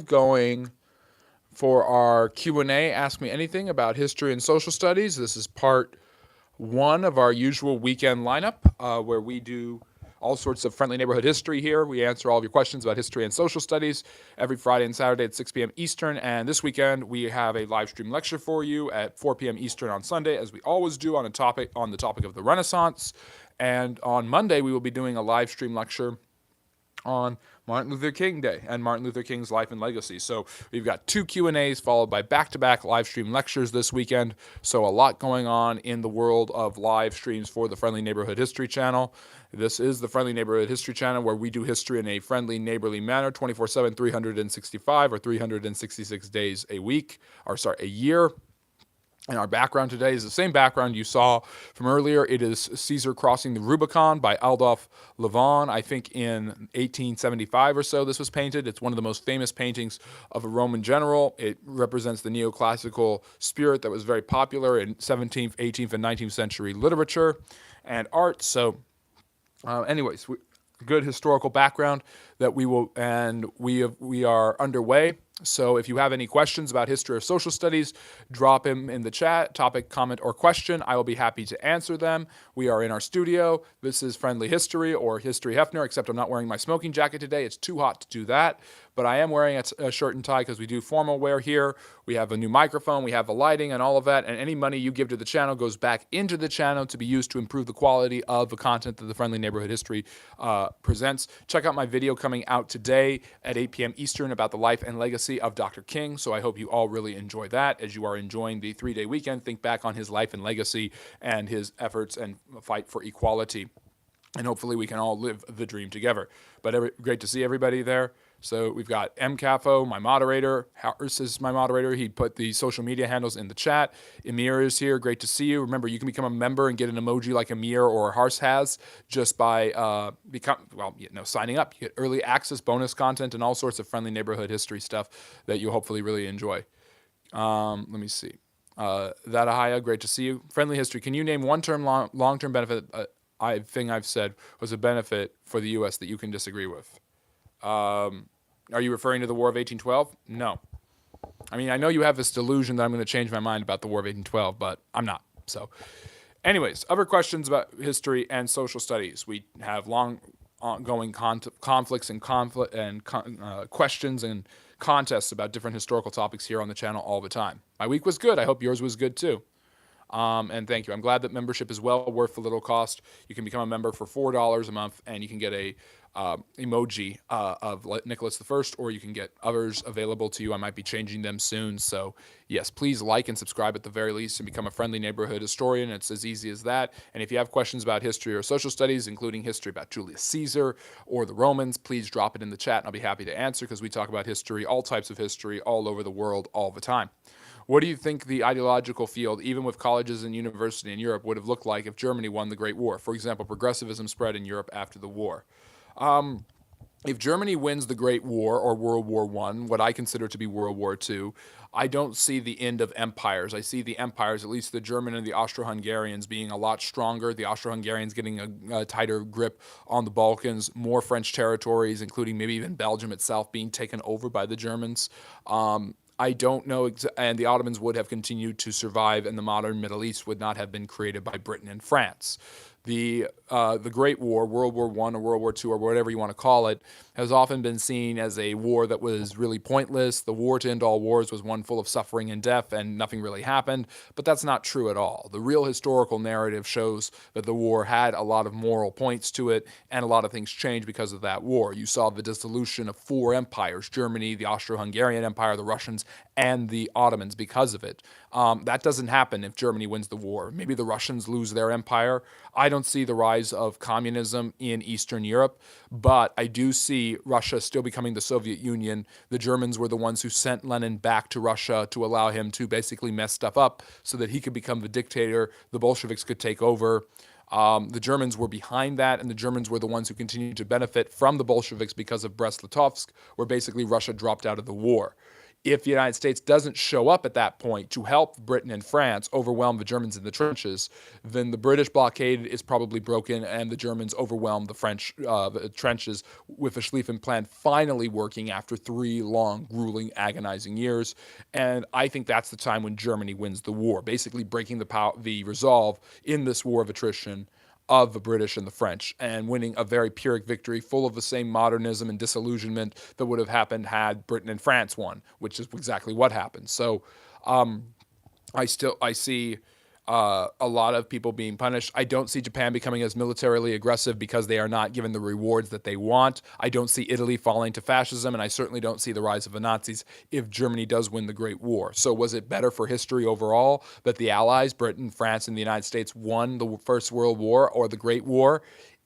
live going for our Q&A, Ask Me Anything about history and social studies. This is part one of our usual weekend lineup where we do all sorts of friendly neighborhood history here. We answer all of your questions about history and social studies every Friday and Saturday at 6 p.m. Eastern. And this weekend, we have a live stream lecture for you at 4 p.m. Eastern on Sunday, as we always do on the topic of the Renaissance. And on Monday, we will be doing a live stream lecture on Martin Luther King Day and Martin Luther King's life and legacy. So we've got 2 Q&As followed by back-to-back live stream lectures this weekend. So a lot going on in the world of live streams for the Friendly Neighborhood History channel. This is the Friendly Neighborhood History channel where we do history in a friendly, neighborly manner, 24/7, 365 or 366 days a year. And our background today is the same background you saw from earlier. It is Caesar crossing the Rubicon by Adolphe Levon. I think in 1875 or so this was painted. It's one of the most famous paintings of a Roman general. It represents the neoclassical spirit that was very popular in 17th, 18th, and 19th century literature and art. So anyways, good historical background that we are underway. So if you have any questions about history or social studies, drop them in the chat, topic, comment, or question. I will be happy to answer them. We are in our studio. This is Friendly History or History Hefner, except I'm not wearing my smoking jacket today. It's too hot to do that. But I am wearing a shirt and tie because we do formal wear here. We have a new microphone, we have the lighting and all of that, and any money you give to the channel goes back into the channel to be used to improve the quality of the content that the Friendly Neighborhood History presents. Check out my video coming out today at 8 p.m. Eastern about the life and legacy of Dr. King. So I hope you all really enjoy that. As you are enjoying the 3-day weekend, think back on his life and legacy and his efforts and fight for equality. And hopefully we can all live the dream together. But great to see everybody there. So we've got MCAFO, my moderator. Harris is my moderator. He put the social media handles in the chat. Emir is here. Great to see you. Remember, you can become a member and get an emoji like Emir or Hars has just by signing up. You get early access, bonus content, and all sorts of friendly neighborhood history stuff that you'll hopefully really enjoy. Let me see. Ahaya, great to see you. Friendly history. Can you name one term long-term benefit thing I've said was a benefit for the U.S. that you can disagree with? Are you referring to the War of 1812? No. I mean, I know you have this delusion that I'm going to change my mind about the War of 1812, but I'm not. So anyways, other questions about history and social studies. We have long ongoing conflicts and questions and contests about different historical topics here on the channel all the time. My week was good. I hope yours was good too. And thank you. I'm glad that membership is well worth the little cost. You can become a member for $4 a month, and you can get a emoji of Nicholas I, or you can get others available to you. I might be changing them soon. So yes, please like and subscribe at the very least and become a friendly neighborhood historian. It's as easy as that. And if you have questions about history or social studies, including history about Julius Caesar or the Romans, please drop it in the chat and I'll be happy to answer because we talk about history, all types of history, all over the world, all the time. What do you think the ideological field, even with colleges and university in Europe, would have looked like if Germany won the Great War? For example, progressivism spread in Europe after the war. If Germany wins the Great War or World War I, what I consider to be World War II, I don't see the end of empires. I see the empires, at least the German and the Austro-Hungarians, being a lot stronger. The Austro-Hungarians getting a tighter grip on the Balkans, more French territories, including maybe even Belgium itself being taken over by the Germans. I don't know, and the Ottomans would have continued to survive, and the modern Middle East would not have been created by Britain and France. The Great War, World War I or World War II or whatever you want to call it, has often been seen as a war that was really pointless. The war to end all wars was one full of suffering and death and nothing really happened, but that's not true at all. The real historical narrative shows that the war had a lot of moral points to it and a lot of things changed because of that war. You saw the dissolution of 4 empires, Germany, the Austro-Hungarian Empire, the Russians, and the Ottomans because of it. That doesn't happen if Germany wins the war. Maybe the Russians lose their empire. I don't see the rise of communism in Eastern Europe, but I do see Russia still becoming the Soviet Union. The Germans were the ones who sent Lenin back to Russia to allow him to basically mess stuff up so that he could become the dictator, the Bolsheviks could take over. The Germans were behind that, and the Germans were the ones who continued to benefit from the Bolsheviks because of Brest-Litovsk, where basically Russia dropped out of the war. If the United States doesn't show up at that point to help Britain and France overwhelm the Germans in the trenches, then the British blockade is probably broken and the Germans overwhelm the French trenches, with the Schlieffen Plan finally working after 3 long, grueling, agonizing years. And I think that's the time when Germany wins the war, basically breaking the resolve in this war of attrition of the British and the French, and winning a very Pyrrhic victory full of the same modernism and disillusionment that would have happened had Britain and France won, which is exactly what happened. So I see a lot of people being punished. I don't see Japan becoming as militarily aggressive because they are not given the rewards that they want. I don't see Italy falling to fascism, and I certainly don't see the rise of the Nazis if Germany does win the Great War. So was it better for history overall that the Allies, Britain, France, and the United States won the First World War or the Great War?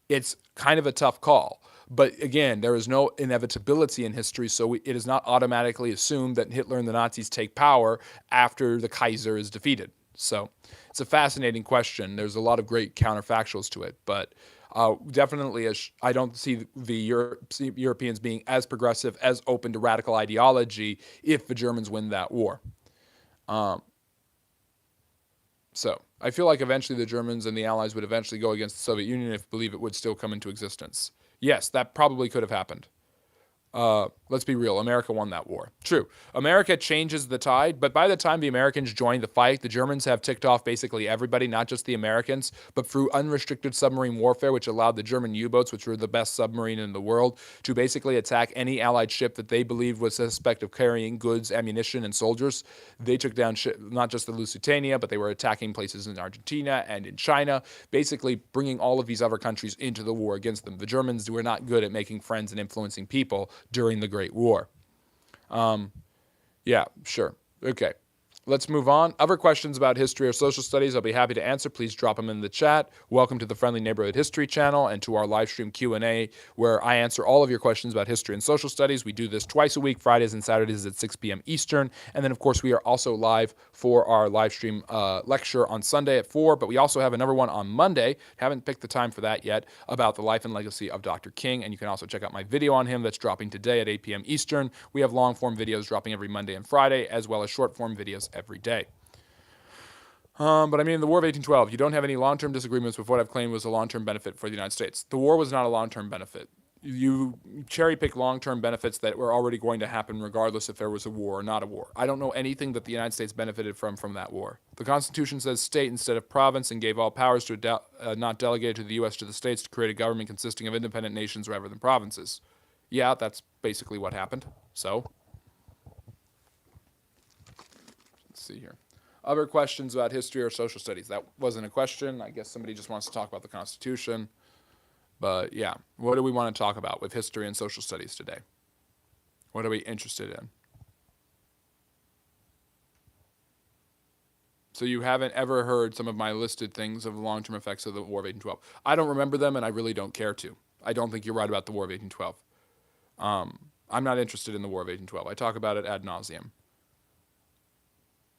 It's kind of a tough call. But again, there is no inevitability in history, so it is not automatically assumed that Hitler and the Nazis take power after the Kaiser is defeated. So it's a fascinating question. There's a lot of great counterfactuals to it, but definitely I don't see the Europeans being as progressive, as open to radical ideology if the Germans win that war. So I feel like eventually the Germans and the Allies would eventually go against the Soviet Union if believe it would still come into existence. Yes, that probably could have happened. Let's be real. America won that war. True. America changes the tide, but by the time the Americans joined the fight, the Germans have ticked off basically everybody, not just the Americans, but through unrestricted submarine warfare, which allowed the German U-boats, which were the best submarine in the world, to basically attack any Allied ship that they believed was suspect of carrying goods, ammunition, and soldiers. They took down not just the Lusitania, but they were attacking places in Argentina and in China, basically bringing all of these other countries into the war against them. The Germans were not good at making friends and influencing people during the Great War. Yeah, sure. Okay. Let's move on. Other questions about history or social studies, I'll be happy to answer. Please drop them in the chat. Welcome to the Friendly Neighborhood History channel and to our live stream Q&A, where I answer all of your questions about history and social studies. We do this twice a week, Fridays and Saturdays at 6 p.m. Eastern. And then, of course, we are also live for our live stream lecture on Sunday at 4. But we also have another one on Monday. Haven't picked the time for that yet, about the life and legacy of Dr. King. And you can also check out my video on him that's dropping today at 8 p.m. Eastern. We have long-form videos dropping every Monday and Friday, as well as short-form videos every day. But I mean, the War of 1812, you don't have any long-term disagreements with what I've claimed was a long-term benefit for the United States. The war was not a long-term benefit. You cherry-pick long-term benefits that were already going to happen regardless if there was a war or not a war. I don't know anything that the United States benefited from that war. The Constitution says state instead of province and gave all powers to not delegated to the U.S. to the states to create a government consisting of independent nations rather than provinces. Yeah, that's basically what happened. So, let's see here. Other questions about history or social studies? That wasn't a question. I guess somebody just wants to talk about the Constitution. But yeah, what do we want to talk about with history and social studies today? What are we interested in? So you haven't ever heard some of my listed things of the long-term effects of the War of 1812. I don't remember them, and I really don't care to. I don't think you're right about the War of 1812. I'm not interested in the War of 1812. I talk about it ad nauseum.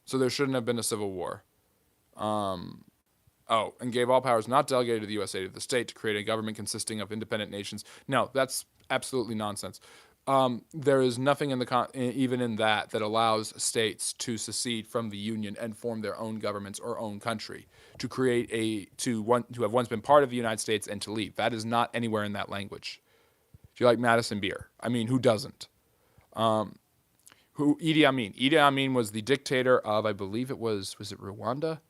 So there shouldn't have been a civil war. And gave all powers not delegated to the USA to the state to create a government consisting of independent nations. No, that's absolutely nonsense. There is nothing even in that allows states to secede from the Union and form their own governments or own country, to create to have once been part of the United States and to leave. That is not anywhere in that language. Do you like Madison beer? I mean, who doesn't? Idi Amin. Idi Amin was the dictator of, I believe was it Rwanda?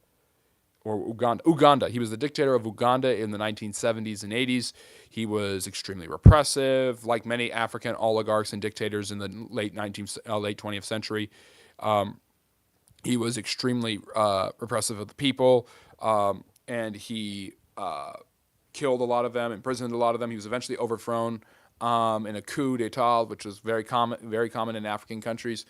Or Uganda. Uganda. He was the dictator of Uganda in the 1970s and 80s. He was extremely repressive, like many African oligarchs and dictators in the late 20th century. He was extremely repressive of the people, and he killed a lot of them, imprisoned a lot of them. He was eventually overthrown in a coup d'état, which was very common in African countries.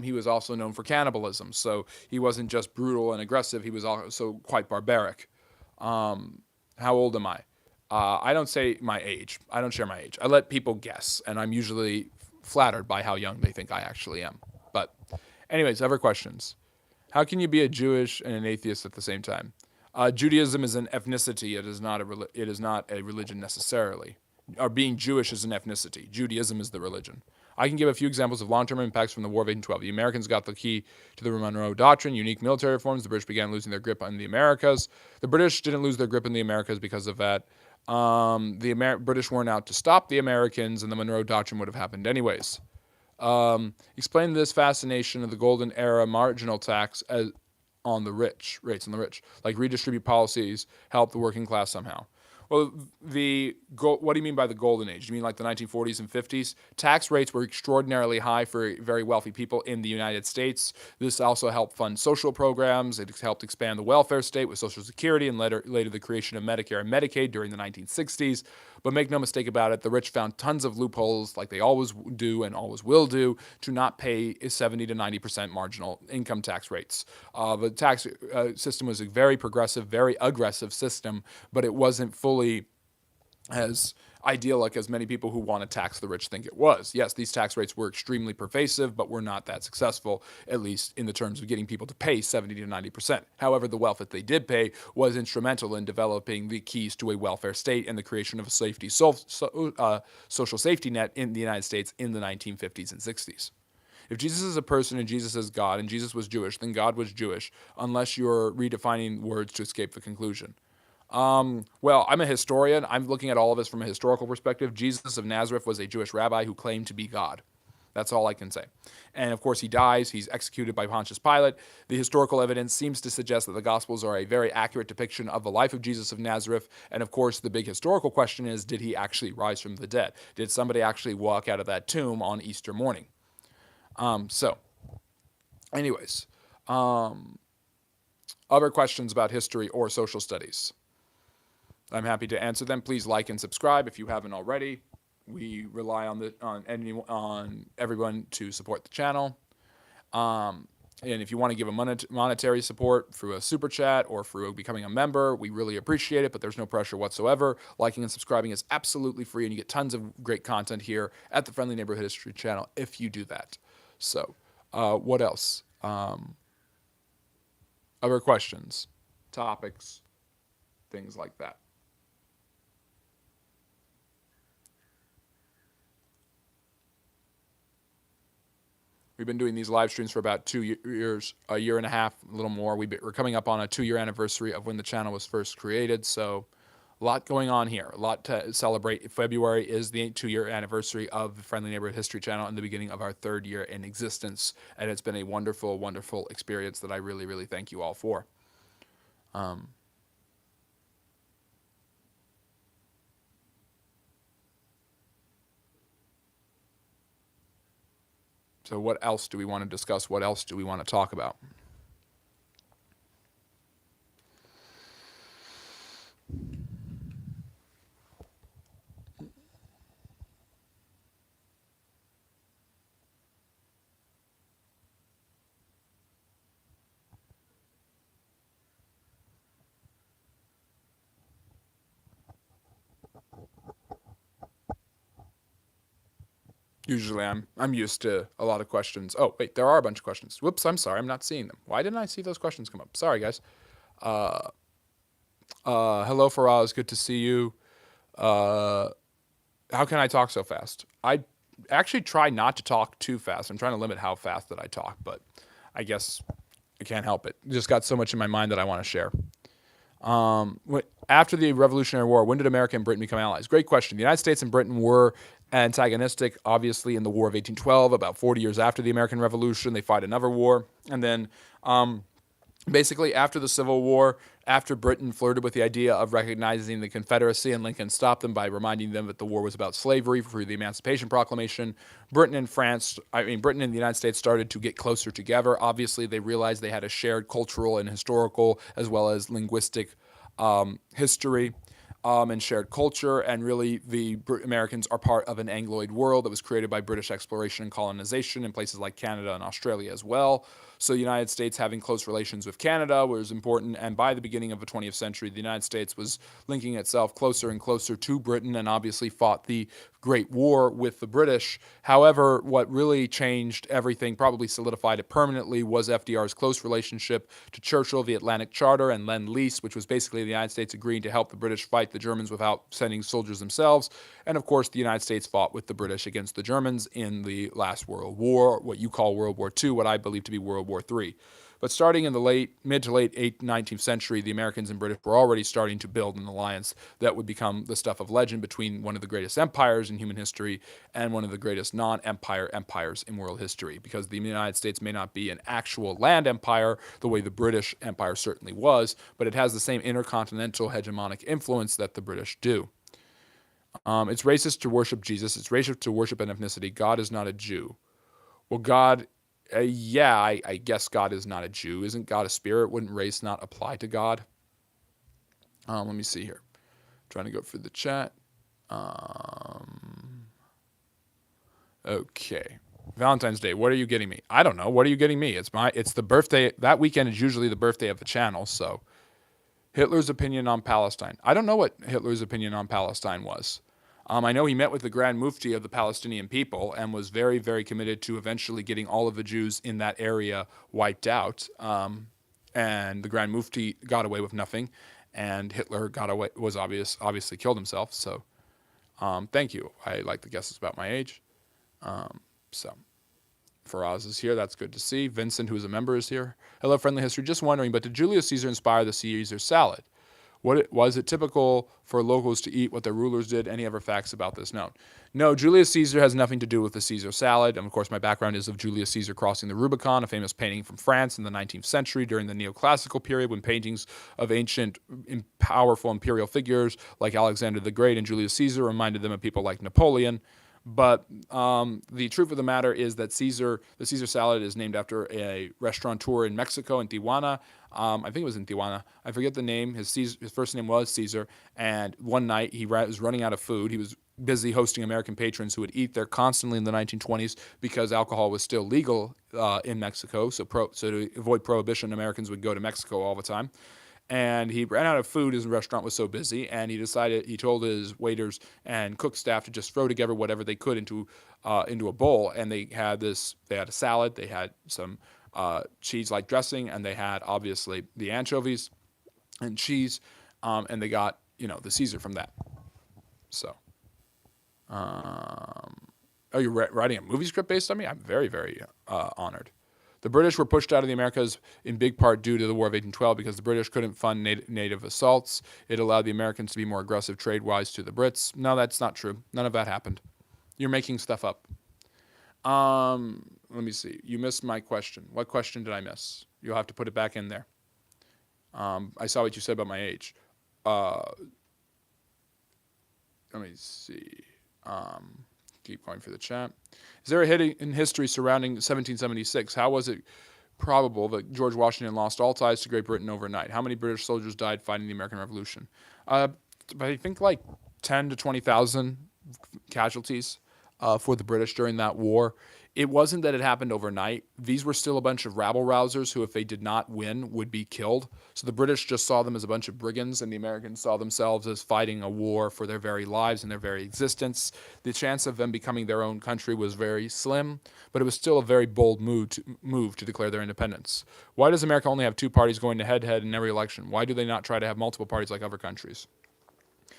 He was also known for cannibalism, so he wasn't just brutal and aggressive. He was also quite barbaric. How old am I? I don't say my age. I don't share my age. I let people guess, and I'm usually flattered by how young they think I actually am. But anyways, other questions. How can you be a Jewish and an atheist at the same time? Judaism is an ethnicity. It is not a religion necessarily. Or being Jewish is an ethnicity. Judaism is the religion. I can give a few examples of long-term impacts from the War of 1812. The Americans got the key to the Monroe Doctrine, unique military reforms. The British began losing their grip on the Americas. The British didn't lose their grip in the Americas because of that. The British weren't out to stop the Americans, and the Monroe Doctrine would have happened anyways. Explain this fascination of the golden era marginal tax as on the rich, rates on the rich, like redistribute policies help the working class somehow. Well, what do you mean by the golden age? Do you mean like the 1940s and 50s? Tax rates were extraordinarily high for very wealthy people in the United States. This also helped fund social programs. It helped expand the welfare state with Social Security and later the creation of Medicare and Medicaid during the 1960s. But make no mistake about it, the rich found tons of loopholes, like they always do and always will do, to not pay 70 to 90% marginal income tax rates. The tax system was a very progressive, very aggressive system, but it wasn't fully as idyllic as many people who want to tax the rich think it was. Yes, these tax rates were extremely pervasive, but were not that successful, at least in the terms of getting people to pay 70 to 90%. However, the wealth that they did pay was instrumental in developing the keys to a welfare state and the creation of a social safety net in the United States in the 1950s and 60s. If Jesus is a person and Jesus is God and Jesus was Jewish, then God was Jewish, unless you're redefining words to escape the conclusion. Well, I'm a historian. I'm looking at all of this from a historical perspective. Jesus of Nazareth was a Jewish rabbi who claimed to be God. That's all I can say. And of course, he dies. He's executed by Pontius Pilate. The historical evidence seems to suggest that the Gospels are a very accurate depiction of the life of Jesus of Nazareth. And of course, the big historical question is, did he actually rise from the dead? Did somebody actually walk out of that tomb on Easter morning? Anyways, other questions about history or social studies? I'm happy to answer them. Please like and subscribe if you haven't already. We rely on everyone to support the channel. And if you want to give a monetary support through a super chat or through becoming a member, we really appreciate it, but there's no pressure whatsoever. Liking and subscribing is absolutely free, and you get tons of great content here at the Friendly Neighborhood History channel if you do that. So, what else? Other questions, topics, things like that. We've been doing these live streams for about 2 years, a year and a half, a little more. We're coming up on a 2-year anniversary of when the channel was first created, so a lot going on here, a lot to celebrate. February is the 2-year anniversary of the Friendly Neighborhood History channel and the beginning of our 3rd year in existence, and it's been a wonderful, wonderful experience that I really, really thank you all for. So what else do we want to discuss? What else do we want to talk about? Usually I'm used to a lot of questions. Oh, wait, there are a bunch of questions. Whoops, I'm sorry, I'm not seeing them. Why didn't I see those questions come up? Sorry, guys. Hello, Faraz, good to see you. How can I talk so fast? I actually try not to talk too fast. I'm trying to limit how fast that I talk, but I guess I can't help it. Just got so much in my mind that I want to share. After the Revolutionary War, when did America and Britain become allies? Great question. The United States and Britain were antagonistic, obviously, in the War of 1812. About 40 years after the American Revolution, they fought another war. And then basically after the Civil War, after Britain flirted with the idea of recognizing the Confederacy, and Lincoln stopped them by reminding them that the war was about slavery through the Emancipation Proclamation, Britain and the United States started to get closer together. Obviously, they realized they had a shared cultural and historical as well as linguistic history and shared culture, and really the Americans are part of an Angloid world that was created by British exploration and colonization in places like Canada and Australia as well. So the United States having close relations with Canada was important, and by the beginning of the 20th century, the United States was linking itself closer and closer to Britain, and obviously fought the Great War with the British. However, what really changed everything, probably solidified it permanently, was FDR's close relationship to Churchill, the Atlantic Charter, and Lend-Lease, which was basically the United States agreeing to help the British fight the Germans without sending soldiers themselves. And of course, the United States fought with the British against the Germans in the last World War, what you call World War II, what I believe to be World War III. But starting in the mid to late 19th century, the Americans and British were already starting to build an alliance that would become the stuff of legend between one of the greatest empires in human history and one of the greatest non-empire empires in world history. Because the United States may not be an actual land empire the way the British Empire certainly was, but it has the same intercontinental hegemonic influence that the British do. It's racist to worship Jesus. It's racist to worship an ethnicity. God is not a Jew. Well, God... I guess God is not a Jew. Isn't God a spirit? Wouldn't race not apply to God? Let me see here. Trying to go through the chat. Okay. Valentine's Day. What are you getting me? I don't know. What are you getting me? It's the birthday. That weekend is usually the birthday of the channel. So Hitler's opinion on Palestine. I don't know what Hitler's opinion on Palestine was. I know he met with the Grand Mufti of the Palestinian people and was very, very committed to eventually getting all of the Jews in that area wiped out. And the Grand Mufti got away with nothing, and Hitler obviously killed himself. So, thank you. I like the guesses about my age. Faraz is here. That's good to see. Vincent, who is a member, is here. Hello, Friendly History. Just wondering, but did Julius Caesar inspire the Caesar salad? Was it typical for locals to eat what their rulers did? Any other facts about this known? No, Julius Caesar has nothing to do with the Caesar salad. And of course, my background is of Julius Caesar crossing the Rubicon, a famous painting from France in the 19th century during the neoclassical period, when paintings of ancient, powerful imperial figures like Alexander the Great and Julius Caesar reminded them of people like Napoleon. But the truth of the matter is that the Caesar salad is named after a restaurateur in Mexico, in Tijuana. I think it was in Tijuana. I forget the name. His first name was Caesar. And one night he was running out of food. He was busy hosting American patrons who would eat there constantly in the 1920s because alcohol was still legal in Mexico. So to avoid prohibition, Americans would go to Mexico all the time. And he ran out of food. His restaurant was so busy, and he told his waiters and cook staff to just throw together whatever they could into a bowl. And they had a salad, they had some cheese-like dressing, and they had obviously the anchovies and cheese, and they got the Caesar from that. So, are you writing a movie script based on me? I'm very, very honored. The British were pushed out of the Americas in big part due to the War of 1812 because the British couldn't fund native assaults. It allowed the Americans to be more aggressive trade-wise to the Brits. No, that's not true. None of that happened. You're making stuff up. Let me see. You missed my question. What question did I miss? You'll have to put it back in there. I saw what you said about my age. Let me see. Keep going for the chat. Is there a hidden history surrounding 1776? How was it probable that George Washington lost all ties to Great Britain overnight? How many British soldiers died fighting the American Revolution? I think like 10 to 20,000 casualties for the British during that war. It wasn't that it happened overnight. These were still a bunch of rabble-rousers who, if they did not win, would be killed. So the British just saw them as a bunch of brigands, and the Americans saw themselves as fighting a war for their very lives and their very existence. The chance of them becoming their own country was very slim, but it was still a very bold move to declare their independence. Why does America only have two parties going head-to-head in every election? Why do they not try to have multiple parties like other countries?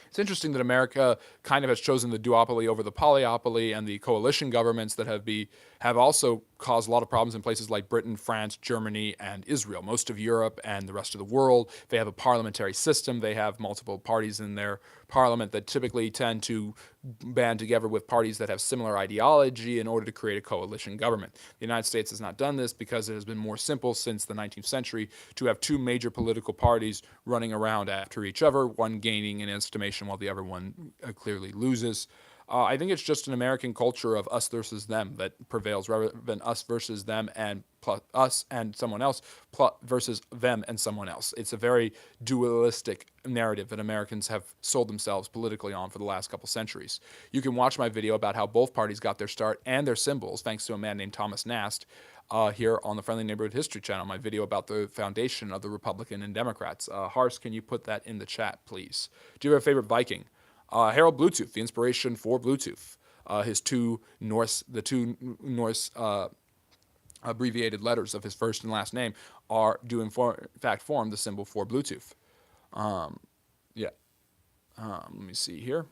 It's interesting that America kind of has chosen the duopoly over the polyopoly, and the coalition governments that have also caused a lot of problems in places like Britain, France, Germany, and Israel. Most of Europe and the rest of the world, they have a parliamentary system. They have multiple parties in their parliament that typically tend to band together with parties that have similar ideology in order to create a coalition government. The United States has not done this because it has been more simple since the 19th century to have two major political parties running around after each other, one gaining in estimation while the other one clearly loses. I think it's just an American culture of us versus them that prevails rather than us versus them and plus us and someone else versus them and someone else. It's a very dualistic narrative that Americans have sold themselves politically on for the last couple centuries. You can watch my video about how both parties got their start and their symbols thanks to a man named Thomas Nast here on the Friendly Neighborhood History channel, my video about the foundation of the Republican and Democrats. Hars, can you put that in the chat, please? Do you have a favorite Viking? Harold Bluetooth, the inspiration for Bluetooth. the two Norse abbreviated letters of his first and last name do in fact form the symbol for Bluetooth. Yeah. Let me see here.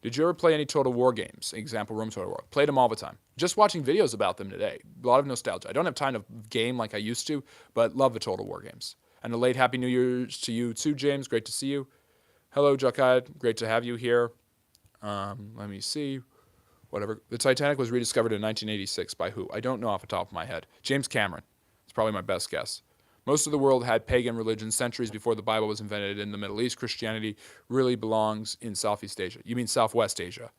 Did you ever play any Total War games? Example, Rome Total War. Played them all the time. Just watching videos about them today. A lot of nostalgia. I don't have time to game like I used to, but love the Total War games. And a late Happy New Year's to you too, James. Great to see you. Hello, Juckhead. Great to have you here. Let me see. Whatever. The Titanic was rediscovered in 1986 by who? I don't know off the top of my head. James Cameron. It's probably my best guess. Most of the world had pagan religions centuries before the Bible was invented in the Middle East. Christianity really belongs in Southeast Asia. You mean Southwest Asia,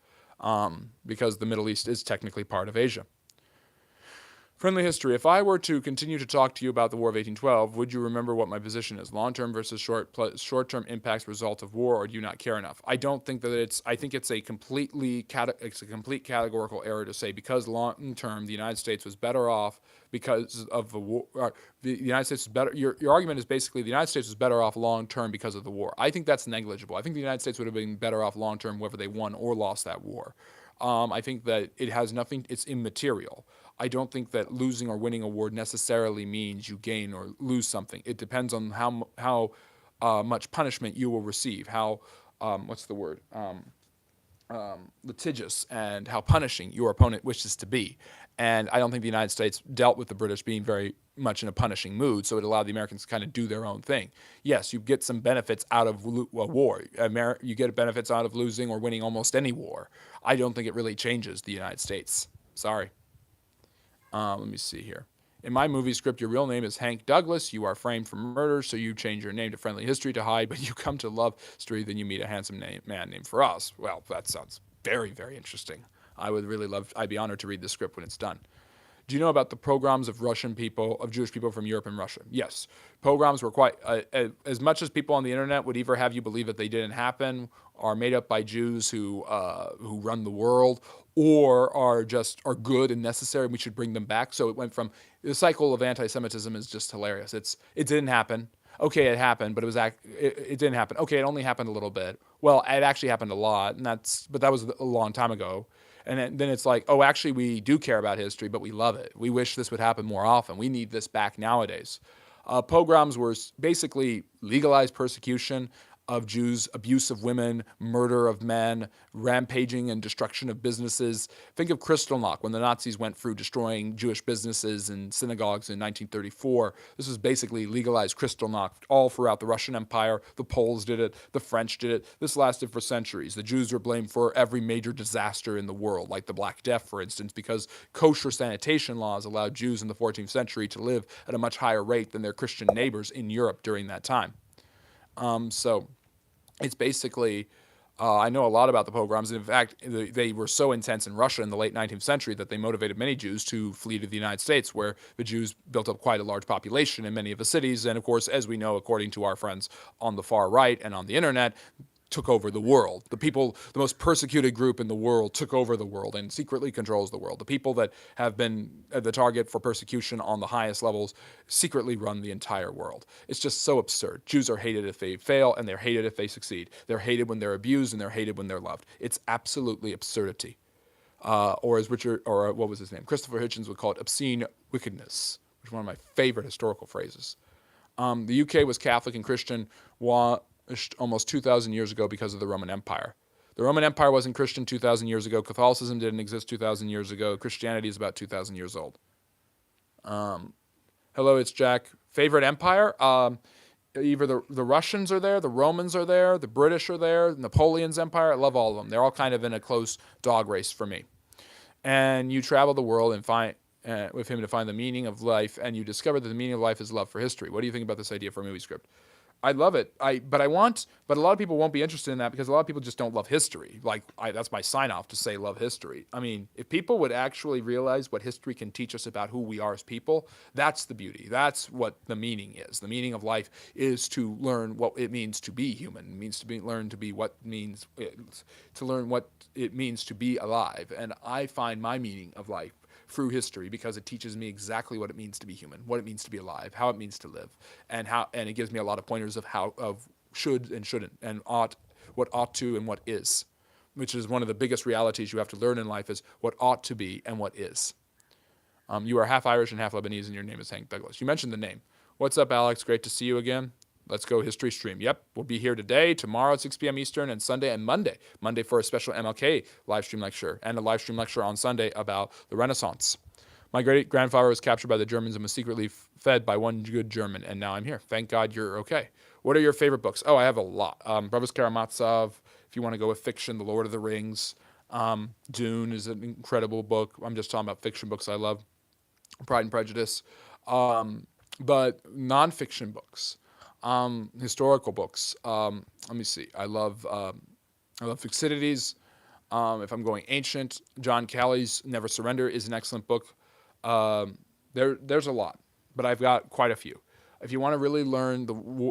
because the Middle East is technically part of Asia. Friendly history. If I were to continue to talk to you about the War of 1812, would you remember what my position is? Long-term versus short-term impacts result of war, or do you not care enough? I don't think that it's. I think it's a complete categorical error to say because long-term the United States was better off because of the war. The United States was better. Your argument is basically the United States was better off long-term because of the war. I think that's negligible. I think the United States would have been better off long-term whether they won or lost that war. I think that it has nothing. It's immaterial. I don't think that losing or winning a war necessarily means you gain or lose something. It depends on how much punishment you will receive, how what's the word, litigious, and how punishing your opponent wishes to be. And I don't think the United States dealt with the British being very much in a punishing mood, so it allowed the Americans to kind of do their own thing. Yes, you get some benefits out of a war. You get benefits out of losing or winning almost any war. I don't think it really changes the United States. Sorry. Let me see here. In my movie script, your real name is Hank Douglas. You are framed for murder, so you change your name to Friendly History to hide, but you come to love history, then you meet a handsome man named Faraz. Well, that sounds very, very interesting. I'd be honored to read the script when it's done. Do you know about the pogroms of Jewish people from Europe and Russia? Yes. Pogroms were quite, as much as people on the internet would either have you believe that they didn't happen, are made up by Jews who run the world, or are good and necessary, and we should bring them back. So it went from, the cycle of anti-Semitism is just hilarious. It didn't happen. Okay, it happened, but it didn't happen. Okay, it only happened a little bit. Well, it actually happened a lot, but that was a long time ago. And then it's like, oh, actually, we do care about history, but we love it. We wish this would happen more often. We need this back nowadays. Pogroms were basically legalized persecution of Jews, abuse of women, murder of men, rampaging and destruction of businesses. Think of Kristallnacht, when the Nazis went through destroying Jewish businesses and synagogues in 1934. This was basically legalized Kristallnacht all throughout the Russian Empire. The Poles did it. The French did it. This lasted for centuries. The Jews were blamed for every major disaster in the world, like the Black Death, for instance, because kosher sanitation laws allowed Jews in the 14th century to live at a much higher rate than their Christian neighbors in Europe during that time. So it's basically, I know a lot about the pogroms. In fact, they were so intense in Russia in the late 19th century that they motivated many Jews to flee to the United States, where the Jews built up quite a large population in many of the cities. And of course, as we know, according to our friends on the far right and on the internet, took over the world. The most persecuted group in the world took over the world and secretly controls the world. The people that have been the target for persecution on the highest levels secretly run the entire world. It's just so absurd. Jews are hated if they fail, and they're hated if they succeed. They're hated when they're abused, and they're hated when they're loved. It's absolutely absurdity. Or as what was his name? Christopher Hitchens would call it obscene wickedness, which is one of my favorite historical phrases. The UK was Catholic and Christian almost 2,000 years ago because of the Roman Empire. The Roman Empire wasn't Christian 2,000 years ago. Catholicism didn't exist 2,000 years ago. Christianity is about 2,000 years old. Hello, it's Jack. Favorite empire? Either the Russians are there, the Romans are there, the British are there, Napoleon's empire. I love all of them. They're all kind of in a close dog race for me. And you travel the world and find with him to find the meaning of life, and you discover that the meaning of life is love for history. What do you think about this idea for a movie script? I love it. But a lot of people won't be interested in that because a lot of people just don't love history. That's my sign off to say love history. I mean, if people would actually realize what history can teach us about who we are as people, that's the beauty. That's what the meaning is. The meaning of life is to learn what it means to be human. It means to learn what it means to be alive. And I find my meaning of life through history because it teaches me exactly what it means to be human, what it means to be alive, how it means to live, and it gives me a lot of pointers of should and shouldn't, and what ought to and what is. which is one of the biggest realities you have to learn in life, is what ought to be and what is. You are half Irish and half Lebanese, and your name is Hank Douglas. You mentioned the name. What's up, Alex? Great to see you again. Let's go history stream. Yep, we'll be here today, tomorrow at 6 p.m. Eastern, and Sunday and Monday. Monday for a special MLK live stream lecture, and a live stream lecture on Sunday about the Renaissance. My great-grandfather was captured by the Germans and was secretly fed by one good German, and now I'm here. Thank God you're okay. What are your favorite books? Oh, I have a lot. Brothers Karamazov, if you want to go with fiction, The Lord of the Rings. Dune is an incredible book. I'm just talking about fiction books I love. Pride and Prejudice. But nonfiction books, historical books. Let me see. I love Thucydides. If I'm going ancient, John Calley's Never Surrender is an excellent book. There's a lot, but I've got quite a few. If you want to really learn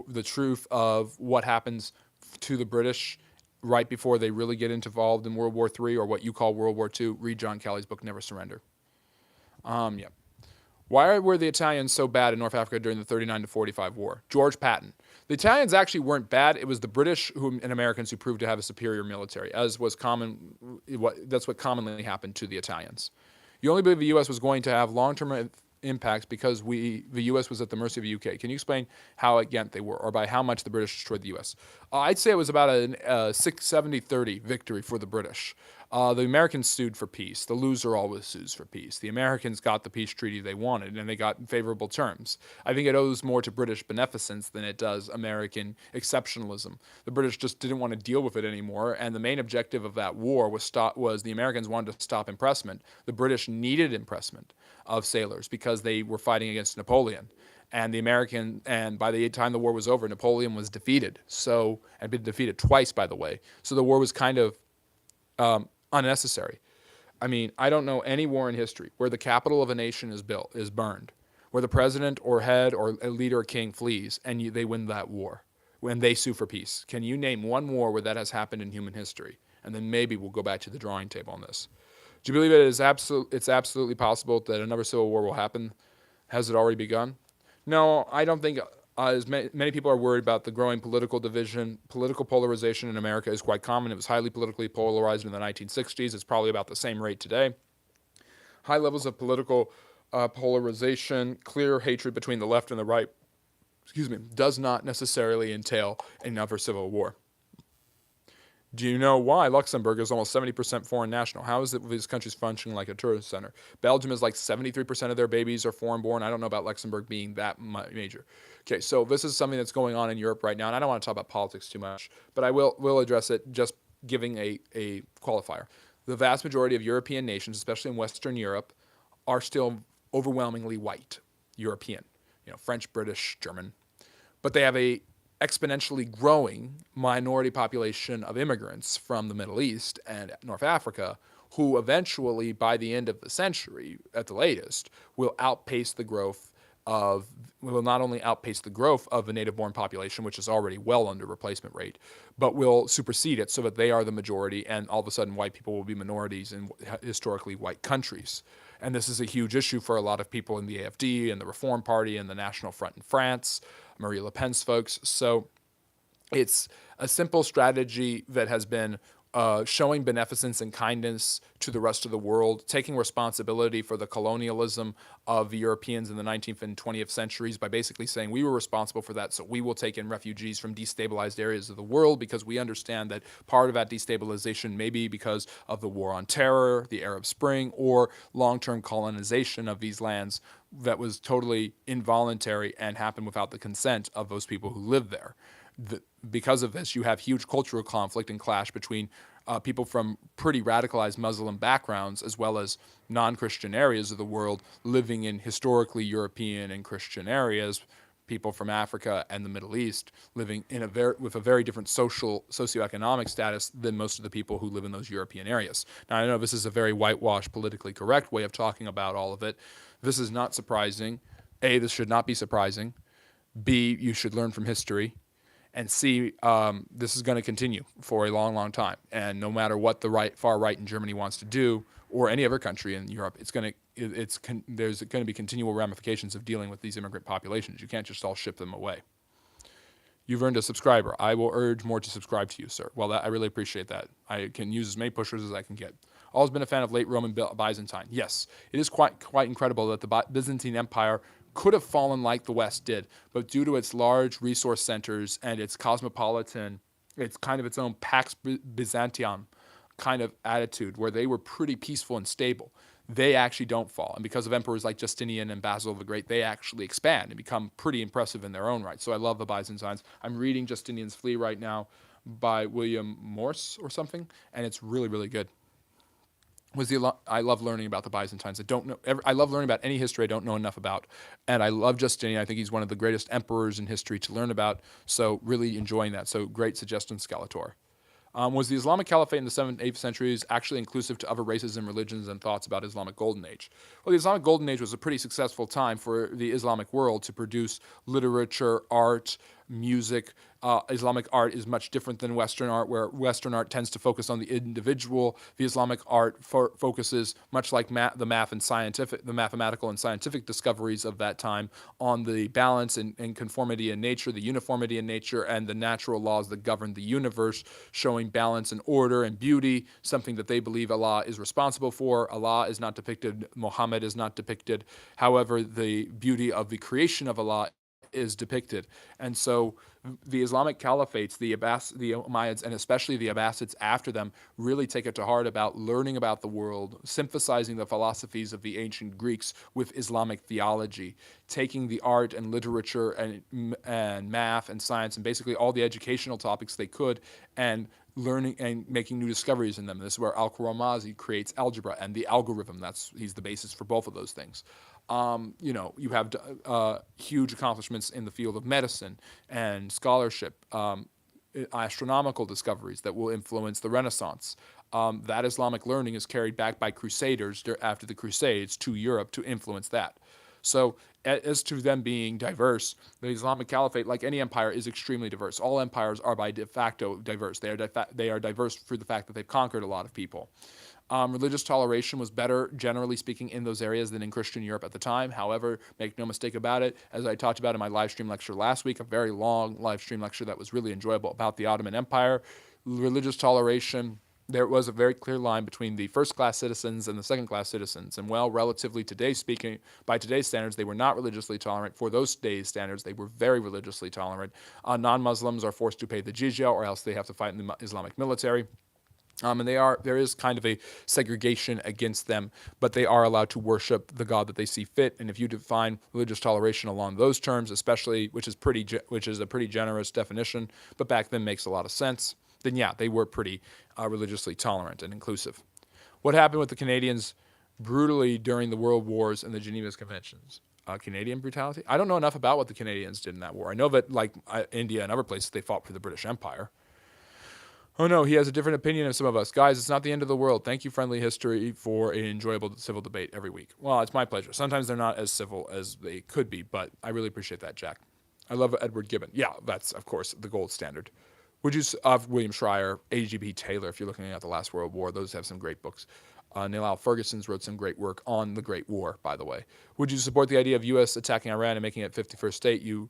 the truth of what happens to the British right before they really get involved in World War III, or what you call World War II, read John Calley's book Never Surrender. Yeah. Why were the Italians so bad in North Africa during the 39 to 45 war? George Patton. The Italians actually weren't bad. It was the British and Americans who proved to have a superior military, as was common. That's what commonly happened to the Italians. You only believe the U.S. was going to have long-term impacts because the U.S. was at the mercy of the U.K. Can you explain how against they were, or by how much the British destroyed the U.S.? I'd say it was about a 70-30 victory for the British. The Americans sued for peace. The loser always sues for peace. The Americans got the peace treaty they wanted, and they got favorable terms. I think it owes more to British beneficence than it does American exceptionalism. The British just didn't want to deal with it anymore, and the main objective of that war was the Americans wanted to stop impressment. The British needed impressment of sailors because they were fighting against Napoleon. And by the time the war was over, Napoleon was defeated. And had been defeated twice, by the way. So the war was kind of unnecessary. I mean, I don't know any war in history where the capital of a nation is burned, where the president or head or a leader or king flees, and they win that war when they sue for peace. Can you name one war where that has happened in human history? And then maybe we'll go back to the drawing table on this. Do you believe it's absolutely possible that another civil war will happen? Has it already begun? No, I don't think. As many people are worried about the growing political division. Political polarization in America is quite common. It was highly politically polarized in the 1960s. It's probably about the same rate today. High levels of political polarization, clear hatred between the left and the right, does not necessarily entail another civil war. Do you know why Luxembourg is almost 70% foreign national? How is it this country's functioning like a tourist center? Belgium is like 73% of their babies are foreign born. I don't know about Luxembourg being that major. Okay, so this is something that's going on in Europe right now, and I don't want to talk about politics too much, but I will address it just giving a qualifier. The vast majority of European nations, especially in Western Europe, are still overwhelmingly white European, French, British, German, but they have a exponentially growing minority population of immigrants from the Middle East and North Africa who eventually, by the end of the century, at the latest, will not only outpace the growth of the native-born population, which is already well under replacement rate, but will supersede it so that they are the majority, and all of a sudden white people will be minorities in historically white countries. And this is a huge issue for a lot of people in the AfD and the Reform Party and the National Front in France, Marie Le Pen's folks. So it's a simple strategy that has been showing beneficence and kindness to the rest of the world, taking responsibility for the colonialism of the Europeans in the 19th and 20th centuries by basically saying we were responsible for that, so we will take in refugees from destabilized areas of the world because we understand that part of that destabilization may be because of the war on terror, the Arab Spring, or long-term colonization of these lands that was totally involuntary and happened without the consent of those people who live there. Because of this, you have huge cultural conflict and clash between people from pretty radicalized Muslim backgrounds as well as non-Christian areas of the world living in historically European and Christian areas, people from Africa and the Middle East living in with a very different socioeconomic status than most of the people who live in those European areas. Now, I know this is a very whitewashed, politically correct way of talking about all of it. This is not surprising. A, this should not be surprising. B, you should learn from history. And C, this is going to continue for a long, long time. And no matter what the far right in Germany wants to do, or any other country in Europe, there's going to be continual ramifications of dealing with these immigrant populations. You can't just all ship them away. You've earned a subscriber. I will urge more to subscribe to you, sir. Well, I really appreciate that. I can use as many pushers as I can get. Always been a fan of late Roman Byzantine. Yes, it is quite incredible that the Byzantine Empire could have fallen like the West did, but due to its large resource centers and its cosmopolitan, it's kind of its own Pax Byzantium kind of attitude where they were pretty peaceful and stable. They actually don't fall. And because of emperors like Justinian and Basil the Great, they actually expand and become pretty impressive in their own right. So I love the Byzantines. I'm reading Justinian's Flea right now by William Morse or something, and it's really, really good. I love learning about the Byzantines. I love learning about any history I don't know enough about, and I love Justinian. I think he's one of the greatest emperors in history to learn about. So really enjoying that. So great suggestion, Skeletor. Was the Islamic Caliphate in the 7th, 8th centuries actually inclusive to other races and religions and thoughts about Islamic Golden Age? Well, the Islamic Golden Age was a pretty successful time for the Islamic world to produce literature, art, music. Islamic art is much different than Western art, where Western art tends to focus on the individual. The Islamic art focuses, much like the mathematical and scientific discoveries of that time, on the balance and conformity in nature, the uniformity in nature, and the natural laws that govern the universe, showing balance and order and beauty, something that they believe Allah is responsible for. Allah is not depicted, Muhammad is not depicted. However, the beauty of the creation of Allah is depicted. And so the Islamic caliphates, the Umayyads, and especially the Abbasids after them, really take it to heart about learning about the world, synthesizing the philosophies of the ancient Greeks with Islamic theology, taking the art and literature and math and science and basically all the educational topics they could, and learning and making new discoveries in them. This is where Al-Khwarizmi creates algebra and the algorithm. He's the basis for both of those things. You have huge accomplishments in the field of medicine and scholarship, astronomical discoveries that will influence the Renaissance. That Islamic learning is carried back by crusaders after the Crusades to Europe to influence that. So as to them being diverse, the Islamic Caliphate, like any empire, is extremely diverse. All empires are by de facto diverse. They are diverse through the fact that they've conquered a lot of people. Religious toleration was better, generally speaking, in those areas than in Christian Europe at the time. However, make no mistake about it, as I talked about in my live stream lecture last week, a very long live stream lecture that was really enjoyable about the Ottoman Empire, religious toleration, there was a very clear line between the first-class citizens and the second-class citizens. And while relatively today speaking, by today's standards, they were not religiously tolerant. For those days' standards, they were very religiously tolerant. Non-Muslims are forced to pay the jizya, or else they have to fight in the Islamic military. And there is kind of a segregation against them, but they are allowed to worship the God that they see fit. And if you define religious toleration along those terms, especially, which is a pretty generous definition, but back then makes a lot of sense, then yeah, they were pretty religiously tolerant and inclusive. What happened with the Canadians brutally during the World Wars and the Geneva Conventions? Canadian brutality? I don't know enough about what the Canadians did in that war. I know that, like India and other places, they fought for the British Empire. Oh no, he has a different opinion of some of us. Guys, it's not the end of the world. Thank you, Friendly History, for an enjoyable civil debate every week. Well, it's my pleasure. Sometimes they're not as civil as they could be, but I really appreciate that, Jack. I love Edward Gibbon. Yeah, that's, of course, the gold standard. Would you, William Schreier, A.G.B. Taylor, if you're looking at the last World War, those have some great books. Neil Ferguson's wrote some great work on the Great War, by the way. Would you support the idea of U.S. attacking Iran and making it 51st state? You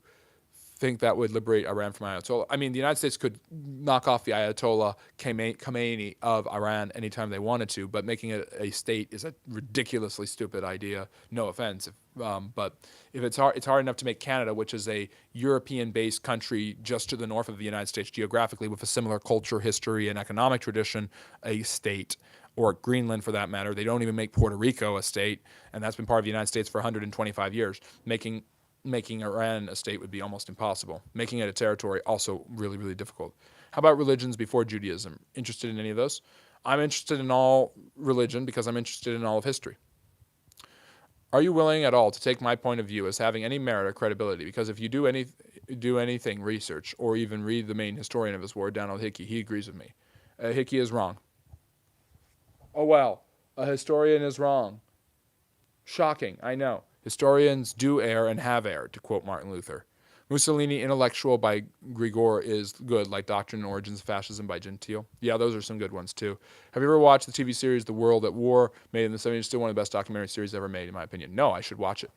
think that would liberate Iran from Ayatollah? I mean, the United States could knock off the Ayatollah Khomeini of Iran anytime they wanted to, but making it a state is a ridiculously stupid idea. No offense, but if it's hard enough to make Canada, which is a European-based country just to the north of the United States geographically, with a similar culture, history, and economic tradition, a state, or Greenland for that matter. They don't even make Puerto Rico a state, and that's been part of the United States for 125 years. Making Iran a state would be almost impossible. Making it a territory, also really, really difficult. How about religions before Judaism? Interested in any of those? I'm interested in all religion because I'm interested in all of history. Are you willing at all to take my point of view as having any merit or credibility? Because if you do anything, research, or even read the main historian of this war, Donald Hickey, he agrees with me. Hickey is wrong. Oh well, a historian is wrong. Shocking, I know. Historians do err and have erred, to quote Martin Luther. Mussolini Intellectual by Grigor is good, like Doctrine and Origins of Fascism by Gentile. Yeah, those are some good ones, too. Have you ever watched the TV series The World at War, made in the 70s? Still one of the best documentary series ever made, in my opinion. No, I should watch it.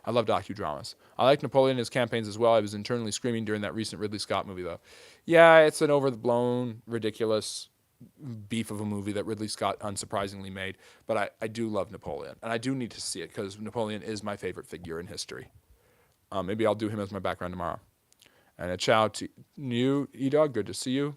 I love docudramas. I like Napoleon and his campaigns as well. I was internally screaming during that recent Ridley Scott movie, though. Yeah, it's an over-the-blown, ridiculous beef of a movie that Ridley Scott unsurprisingly made. But I do love Napoleon, and I do need to see it because Napoleon is my favorite figure in history. Maybe I'll do him as my background tomorrow. And a ciao to you, E-Dog. Good to see you.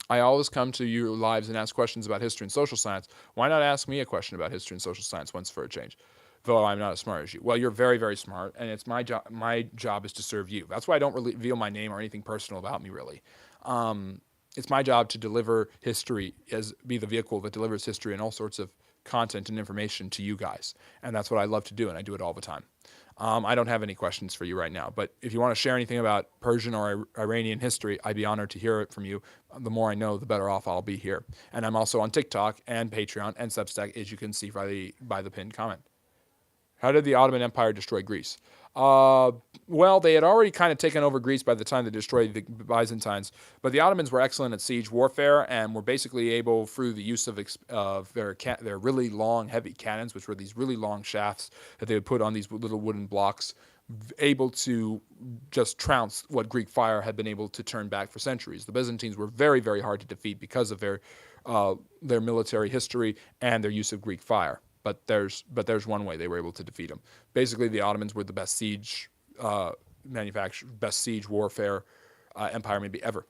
I always come to your lives and ask questions about history and social science. Why not ask me a question about history and social science once for a change? Though I'm not as smart as you. Well, you're very, very smart, and it's my job. My job is to serve you. That's why I don't really reveal my name or anything personal about me, really. It's my job to deliver history, be the vehicle that delivers history and all sorts of content and information to you guys. And that's what I love to do, and I do it all the time. I don't have any questions for you right now, but if you want to share anything about Persian or Iranian history, I'd be honored to hear it from you. The more I know, the better off I'll be here. And I'm also on TikTok and Patreon and Substack, as you can see by the pinned comment. How did the Ottoman Empire destroy Greece? Well, they had already kind of taken over Greece by the time they destroyed the Byzantines, but the Ottomans were excellent at siege warfare and were basically able, through the use of their really long, heavy cannons, which were these really long shafts that they would put on these little wooden blocks, able to just trounce what Greek fire had been able to turn back for centuries. The Byzantines were very, very hard to defeat because of their military history and their use of Greek fire. But there's one way they were able to defeat them. Basically, the Ottomans were the best siege best siege warfare empire maybe ever.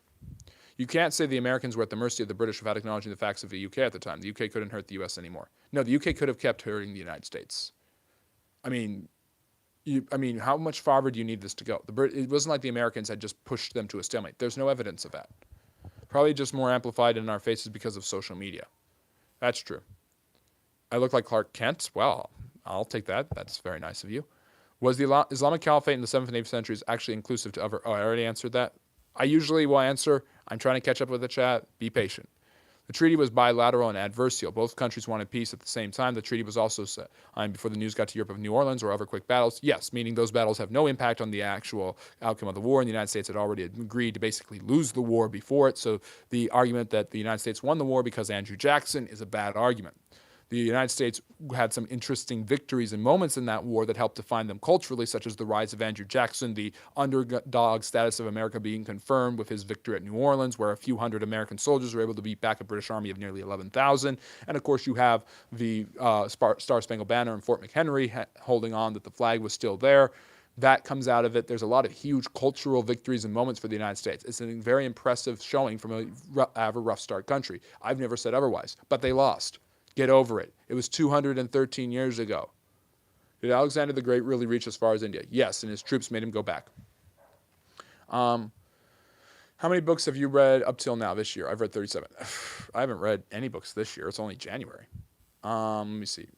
You can't say the Americans were at the mercy of the British without acknowledging the facts of the UK at the time. The UK couldn't hurt the US anymore. No, the UK could have kept hurting the United States. I mean, how much farther do you need this to go? It wasn't like the Americans had just pushed them to a stalemate. There's no evidence of that. Probably just more amplified in our faces because of social media. That's true. I look like Clark Kent? Well, I'll take that. That's very nice of you. Was the Islamic Caliphate in the 7th and 8th centuries actually inclusive to other... Oh, I already answered that. I usually will answer. I'm trying to catch up with the chat. Be patient. The treaty was bilateral and adversarial. Both countries wanted peace at the same time. The treaty was also signed before the news got to Europe of New Orleans or other quick battles. Yes, meaning those battles have no impact on the actual outcome of the war, and the United States had already agreed to basically lose the war before it. So the argument that the United States won the war because Andrew Jackson is a bad argument. The United States had some interesting victories and moments in that war that helped define them culturally, such as the rise of Andrew Jackson, the underdog status of America being confirmed with his victory at New Orleans, where a few hundred American soldiers were able to beat back a British army of nearly 11,000. And of course, you have the Star-Spangled Banner in Fort McHenry holding on that the flag was still there. That comes out of it. There's a lot of huge cultural victories and moments for the United States. It's a very impressive showing from a rough start country. I've never said otherwise, but they lost. Get over it. It was 213 years ago. Did Alexander the Great really reach as far as India? Yes, and his troops made him go back. How many books have you read up till now this year? I've read 37. I haven't read any books this year. It's only January. Let me see.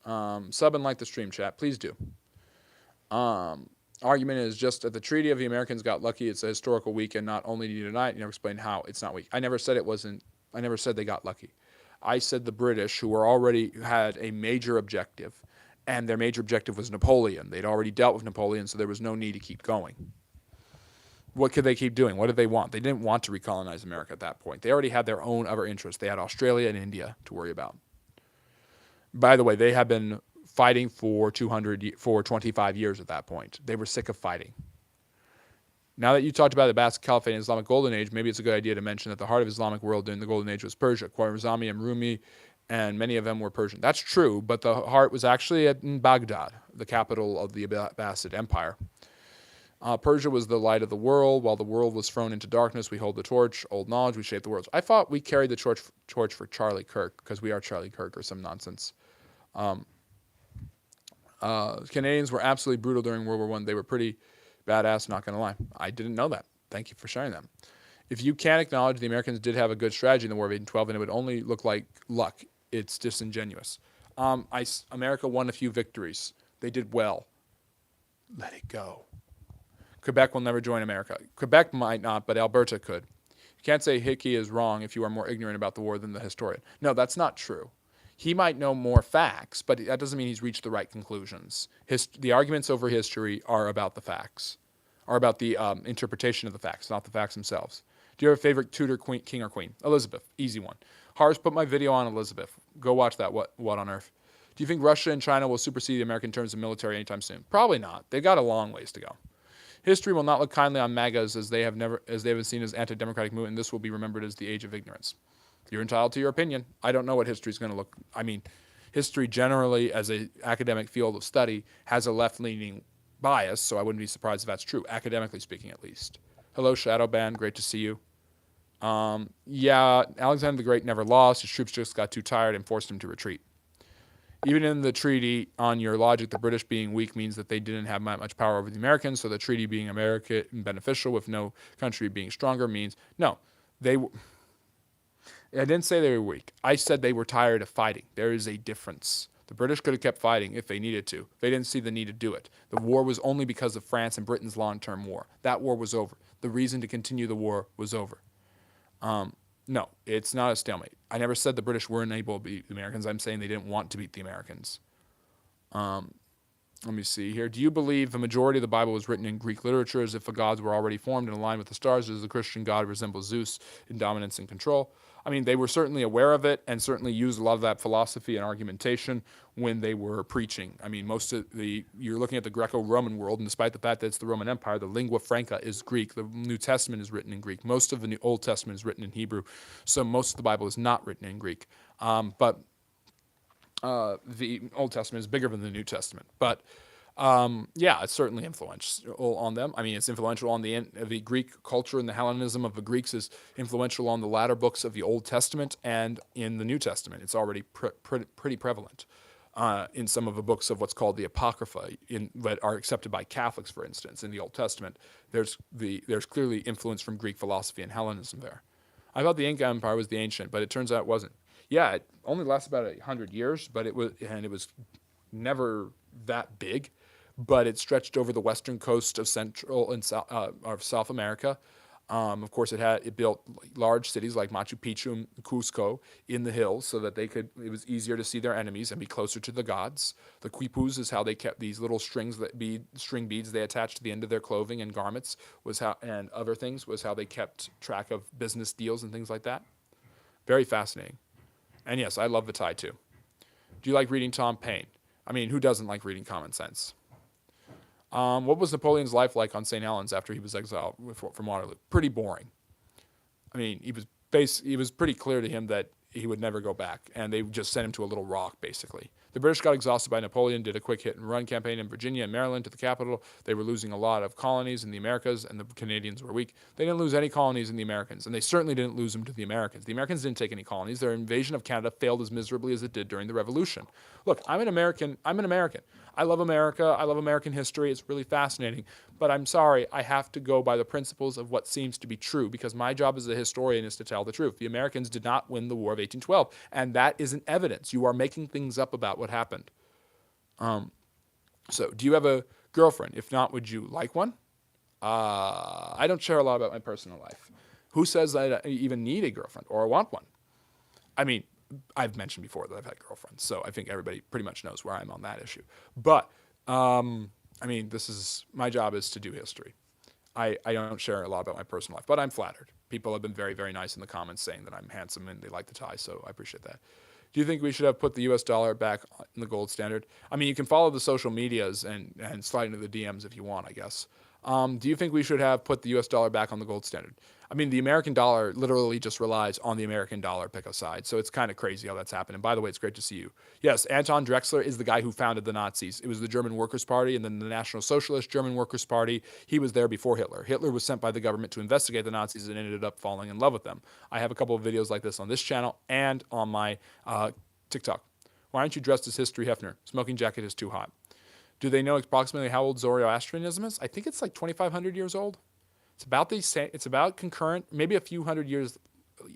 Sub and like the stream, chat. Please do. Argument is just that the Treaty of the Americans got lucky. It's a historical week, and not only do you deny it, you never explain how it's not weak. I never said it wasn't. I never said they got lucky. I said the British, who had a major objective, and their major objective was Napoleon. They'd already dealt with Napoleon, so there was no need to keep going. What could they keep doing? What did they want? They didn't want to recolonize America at that point. They already had their own other interests. They had Australia and India to worry about. By the way, they had been fighting for 25 years at that point. They were sick of fighting. Now that you talked about the Abbasid Caliphate and Islamic Golden Age, maybe it's a good idea to mention that the heart of Islamic world during the Golden Age was Persia. Khwarizmi and Rumi, and many of them were Persian. That's true, but the heart was actually in Baghdad, the capital of the Abbasid Empire. Persia was the light of the world. While the world was thrown into darkness, we hold the torch. Old knowledge, we shape the world. I thought we carried the torch for Charlie Kirk, because we are Charlie Kirk or some nonsense. Canadians were absolutely brutal during World War I. They were pretty badass, not going to lie. I didn't know that. Thank you for sharing that. If you can't acknowledge the Americans did have a good strategy in the War of 1812, and it would only look like luck, it's disingenuous. America won a few victories. They did well. Let it go. Quebec will never join America. Quebec might not, but Alberta could. You can't say Hickey is wrong if you are more ignorant about the war than the historian. No, that's not true. He might know more facts, but that doesn't mean he's reached the right conclusions. The arguments over history are about the facts, are about the interpretation of the facts, not the facts themselves. Do you have a favorite Tudor king or queen? Elizabeth, easy one. Harsh put my video on Elizabeth. Go watch that. What on earth? Do you think Russia and China will supersede the American in terms of military anytime soon? Probably not. They've got a long ways to go. History will not look kindly on MAGAs as they have seen as anti-democratic movement, and this will be remembered as the age of ignorance. You're entitled to your opinion. I don't know what history is going to look. I mean, history generally, as an academic field of study, has a left-leaning bias, so I wouldn't be surprised if that's true, academically speaking, at least. Hello, Shadowban. Great to see you. Yeah, Alexander the Great never lost. His troops just got too tired and forced him to retreat. Even in the treaty, on your logic, the British being weak means that they didn't have much power over the Americans, so the treaty being American beneficial with no country being stronger means no. I didn't say they were weak. I said they were tired of fighting. There is a difference. The British could have kept fighting if they needed to. They didn't see the need to do it. The war was only because of France and Britain's long-term war. That war was over. The reason to continue the war was over. No, it's not a stalemate. I never said the British weren't able to beat the Americans. I'm saying they didn't want to beat the Americans. Let me see here. Do you believe the majority of the Bible was written in Greek literature as if the gods were already formed and aligned with the stars? Does the Christian God resemble Zeus in dominance and control? I mean, they were certainly aware of it and certainly used a lot of that philosophy and argumentation when they were preaching. I mean, you're looking at the Greco-Roman world, and despite the fact that it's the Roman Empire, the lingua franca is Greek. The New Testament is written in Greek. Most of the Old Testament is written in Hebrew, so most of the Bible is not written in Greek. But the Old Testament is bigger than the New Testament. But yeah, it's certainly influential on them. I mean, it's influential on the Greek culture, and the Hellenism of the Greeks is influential on the latter books of the Old Testament and in the New Testament. It's already pretty prevalent in some of the books of what's called the Apocrypha that are accepted by Catholics, for instance. In the Old Testament, there's clearly influence from Greek philosophy and Hellenism there. I thought the Inca Empire was the ancient, but it turns out it wasn't. Yeah, it only lasted about 100 years, but it was never that big. But it stretched over the western coast of Central and South America. Of course, it built large cities like Machu Picchu and Cusco in the hills so that it was easier to see their enemies and be closer to the gods. The quipus is how they kept these little string beads they attached to the end of their clothing and garments and other things was how they kept track of business deals and things like that. Very fascinating. And yes, I love Vitae too. Do you like reading Tom Paine? I mean, who doesn't like reading Common Sense? What was Napoleon's life like on St. Helens after he was exiled from Waterloo? Pretty boring. I mean, he was pretty clear to him that he would never go back, and they just sent him to a little rock, basically. The British got exhausted by Napoleon, did a quick hit-and-run campaign in Virginia and Maryland to the capital. They were losing a lot of colonies in the Americas, and the Canadians were weak. They didn't lose any colonies in the Americans, and they certainly didn't lose them to the Americans. The Americans didn't take any colonies. Their invasion of Canada failed as miserably as it did during the Revolution. Look, I'm an American. I love America. I love American history. It's really fascinating. But I'm sorry, I have to go by the principles of what seems to be true, because my job as a historian is to tell the truth. The Americans did not win the War of 1812, and that isn't evidence. You are making things up about what happened. So, do you have a girlfriend? If not, would you like one? I don't share a lot about my personal life. Who says I even need a girlfriend or want one? I mean, I've mentioned before that I've had girlfriends, so I think everybody pretty much knows where I'm on that issue. But, I mean, my job is to do history. I don't share a lot about my personal life, but I'm flattered. People have been very, very nice in the comments saying that I'm handsome and they like the tie, so I appreciate that. Do you think we should have put the U.S. dollar back in the gold standard? I mean, you can follow the social medias and slide into the DMs if you want, I guess. Do you think we should have put the U.S. dollar back on the gold standard? I mean, the American dollar literally just relies on the American dollar pick a side, so it's kind of crazy how that's happened. And by the way, it's great to see you. Yes, Anton Drexler is the guy who founded the Nazis. It was the German Workers' Party and then the National Socialist German Workers' Party. He was there before Hitler. Hitler was sent by the government to investigate the Nazis and ended up falling in love with them. I have a couple of videos like this on this channel and on my TikTok. Why aren't you dressed as History Hefner? Smoking jacket is too hot. Do they know approximately how old Zoroastrianism is? I think it's like 2,500 years old. It's about concurrent, maybe a few hundred years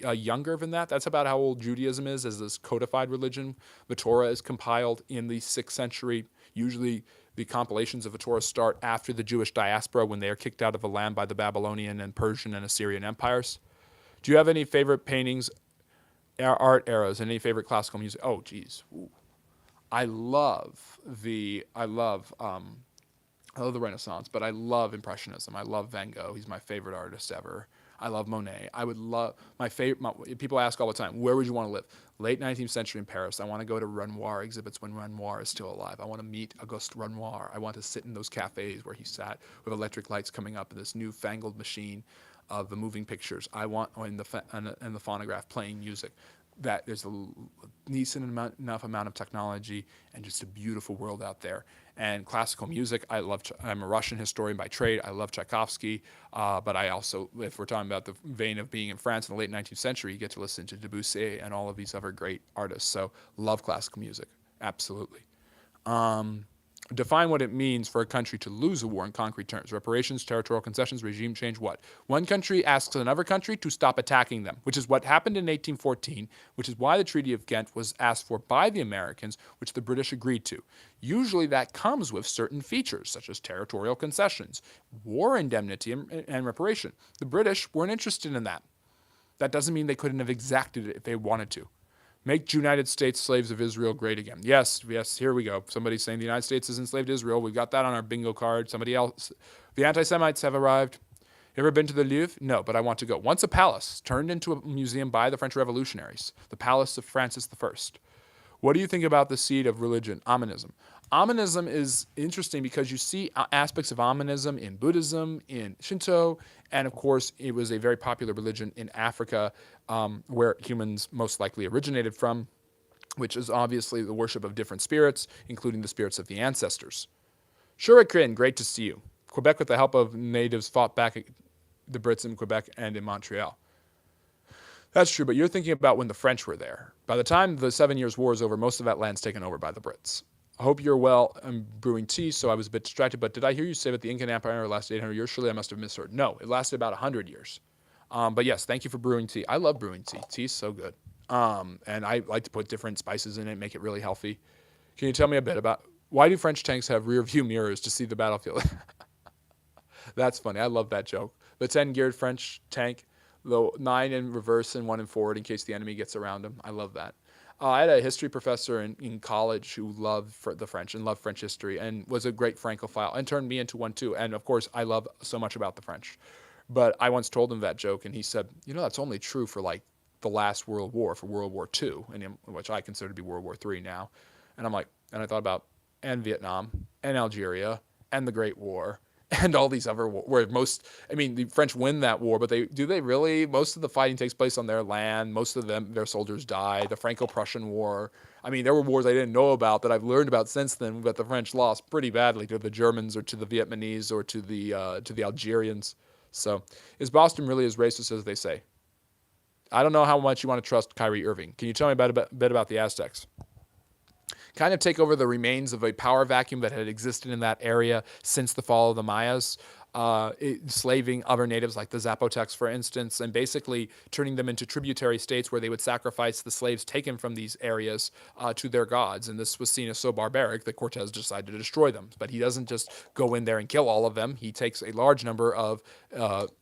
younger than that. That's about how old Judaism is as this codified religion. The Torah is compiled in the 6th century. Usually the compilations of the Torah start after the Jewish diaspora when they are kicked out of the land by the Babylonian and Persian and Assyrian empires. Do you have any favorite paintings, art eras, and any favorite classical music? Oh, geez. Ooh. I love the Renaissance, but I love Impressionism. I love Van Gogh. He's my favorite artist ever. I love Monet. I would love my favorite. People ask all the time, where would you want to live? Late 19th century in Paris. I want to go to Renoir exhibits when Renoir is still alive. I want to meet Auguste Renoir. I want to sit in those cafes where he sat with electric lights coming up and this newfangled machine of the moving pictures. I want in the phonograph playing music. That there's a decent enough amount of technology and just a beautiful world out there. And classical music, I'm a Russian historian by trade. I love Tchaikovsky, but I also, if we're talking about the vein of being in France in the late 19th century, you get to listen to Debussy and all of these other great artists. So love classical music, absolutely. Define what it means for a country to lose a war in concrete terms. Reparations, territorial concessions, regime change, what? One country asks another country to stop attacking them, which is what happened in 1814, which is why the Treaty of Ghent was asked for by the Americans, which the British agreed to. Usually that comes with certain features, such as territorial concessions, war indemnity, and reparation. The British weren't interested in that. That doesn't mean they couldn't have exacted it if they wanted to. Make United States slaves of Israel great again. Yes, here we go. Somebody's saying the United States has enslaved Israel. We've got that on our bingo card. Somebody else. The anti-Semites have arrived. You ever been to the Louvre? No, but I want to go. Once a palace, turned into a museum by the French revolutionaries. The Palace of Francis I. What do you think about the seed of religion, Aminism? Aminism is interesting because you see aspects of Aminism in Buddhism, in Shinto, and of course it was a very popular religion in Africa where humans most likely originated from, which is obviously the worship of different spirits, including the spirits of the ancestors. Shuriken, great to see you. Quebec, with the help of natives, fought back the Brits in Quebec and in Montreal. That's true, but you're thinking about when the French were there. By the time the 7 Years' War is over, most of that land's taken over by the Brits. I hope you're well. I'm brewing tea, so I was a bit distracted, but did I hear you say that the Incan Empire lasted 800 years? Surely I must have misheard. No, it lasted about 100 years. But yes, thank you for brewing tea. I love brewing tea. Tea's so good. And I like to put different spices in it, make it really healthy. Can you tell me a bit about why do French tanks have rear view mirrors to see the battlefield? That's funny. I love that joke. The 10-geared French tank, the 9 in reverse and 1 in forward in case the enemy gets around them. I love that. I had a history professor in college who loved the French and loved French history and was a great Francophile and turned me into one too. And of course, I love so much about the French. But I once told him that joke and he said, that's only true for like the last World War, for World War II, which I consider to be World War III now. And I'm like, and I thought about, and Vietnam, and Algeria, and the Great War, and all these other wars. The French win that war, but do they really? Most of the fighting takes place on their land. Most of their soldiers die. The Franco-Prussian War. There were wars I didn't know about that I've learned about since then, but the French lost pretty badly to the Germans or to the Vietnamese or to the Algerians. So, is Boston really as racist as they say? I don't know how much you want to trust Kyrie Irving. Can you tell me a bit about the Aztecs? Kind of take over the remains of a power vacuum that had existed in that area since the fall of the Mayas, enslaving other natives like the Zapotecs, for instance, and basically turning them into tributary states where they would sacrifice the slaves taken from these areas to their gods. And this was seen as so barbaric that Cortez decided to destroy them. But he doesn't just go in there and kill all of them. He takes a large number of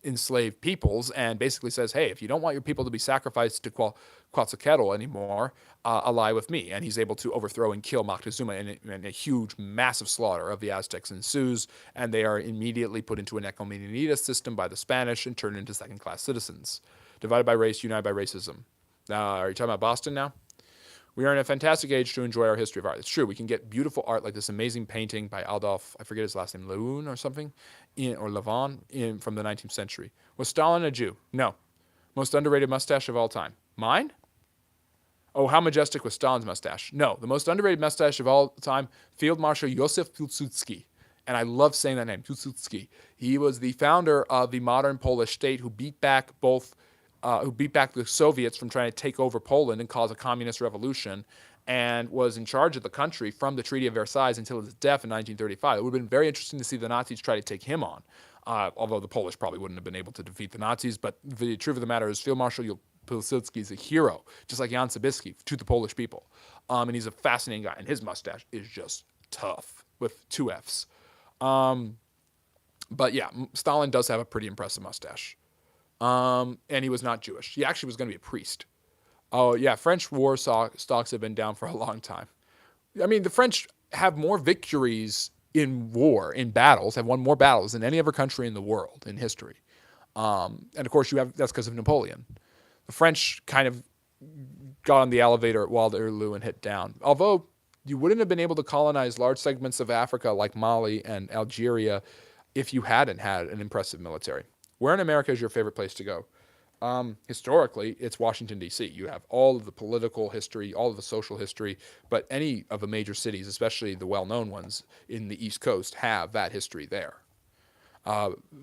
enslaved peoples and basically says, hey, if you don't want your people to be sacrificed to Quetzalcoatl anymore, ally with me. And he's able to overthrow and kill Moctezuma, and a huge, massive slaughter of the Aztecs ensues, and they are immediately put into an Ecomenida system by the Spanish and turned into second-class citizens. Divided by race, united by racism. Are you talking about Boston now? We are in a fantastic age to enjoy our history of art. It's true. We can get beautiful art like this amazing painting by Adolphe, I forget his last name, Leun or something, or Levon from the 19th century. Was Stalin a Jew? No. Most underrated mustache of all time. Mine? Oh, how majestic was Stalin's mustache? No, the most underrated mustache of all time, Field Marshal Józef Piłsudski. And I love saying that name, Piłsudski. He was the founder of the modern Polish state who beat back the Soviets from trying to take over Poland and cause a communist revolution, and was in charge of the country from the Treaty of Versailles until his death in 1935. It would have been very interesting to see the Nazis try to take him on, although the Polish probably wouldn't have been able to defeat the Nazis. But the truth of the matter is Field Marshal Piłsudski is a hero, just like Jan Sobieski to the Polish people. And he's a fascinating guy, and his mustache is just tough with 2 Fs. But yeah, Stalin does have a pretty impressive mustache. And he was not Jewish. He actually was going to be a priest. Oh yeah, French war stocks have been down for a long time. The French have more victories in war, in battles, have won more battles than any other country in the world in history. And of course, that's because of Napoleon. The French kind of got on the elevator at Waterloo and hit down. Although you wouldn't have been able to colonize large segments of Africa like Mali and Algeria if you hadn't had an impressive military. Where in America is your favorite place to go? Historically, it's Washington, D.C. You have all of the political history, all of the social history, but any of the major cities, especially the well-known ones in the East Coast, have that history there.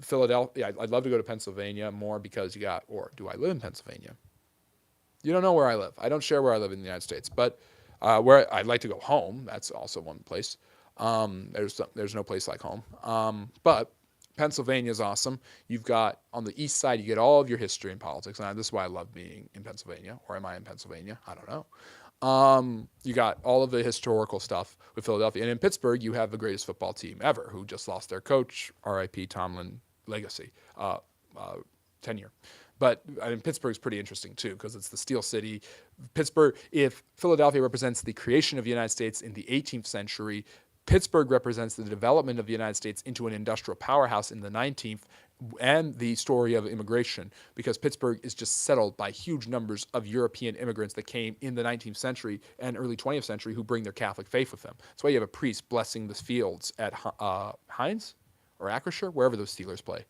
Philadelphia, I'd love to go to Pennsylvania more because or do I live in Pennsylvania? You don't know where I live. I don't share where I live in the United States, but where I'd like to go home, that's also one place. There's no place like home. But Pennsylvania is awesome. You've got, on the east side, you get all of your history and politics. And this is why I love being in Pennsylvania. Or am I in Pennsylvania? I don't know. You got all of the historical stuff with Philadelphia. And in Pittsburgh, you have the greatest football team ever, who just lost their coach, R.I.P. Tomlin legacy, tenure. But Pittsburgh's pretty interesting, too, because it's the Steel City. Pittsburgh, if Philadelphia represents the creation of the United States in the 18th century, Pittsburgh represents the development of the United States into an industrial powerhouse in the 19th and the story of immigration, because Pittsburgh is just settled by huge numbers of European immigrants that came in the 19th century and early 20th century who bring their Catholic faith with them. That's why you have a priest blessing the fields at Heinz or Acrisure, wherever those Steelers play.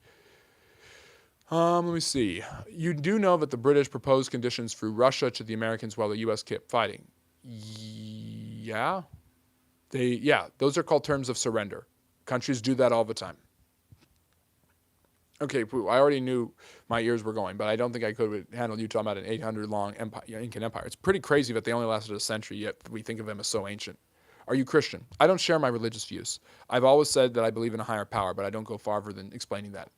Let me see. You do know that the British proposed conditions for Russia to the Americans while the U.S. kept fighting. Yeah. Those are called terms of surrender. Countries do that all the time. Okay, I already knew my ears were going, but I don't think I could handle you talking about an 800-long Incan Empire. It's pretty crazy that they only lasted a century, yet we think of them as so ancient. Are you Christian? I don't share my religious views. I've always said that I believe in a higher power, but I don't go farther than explaining that.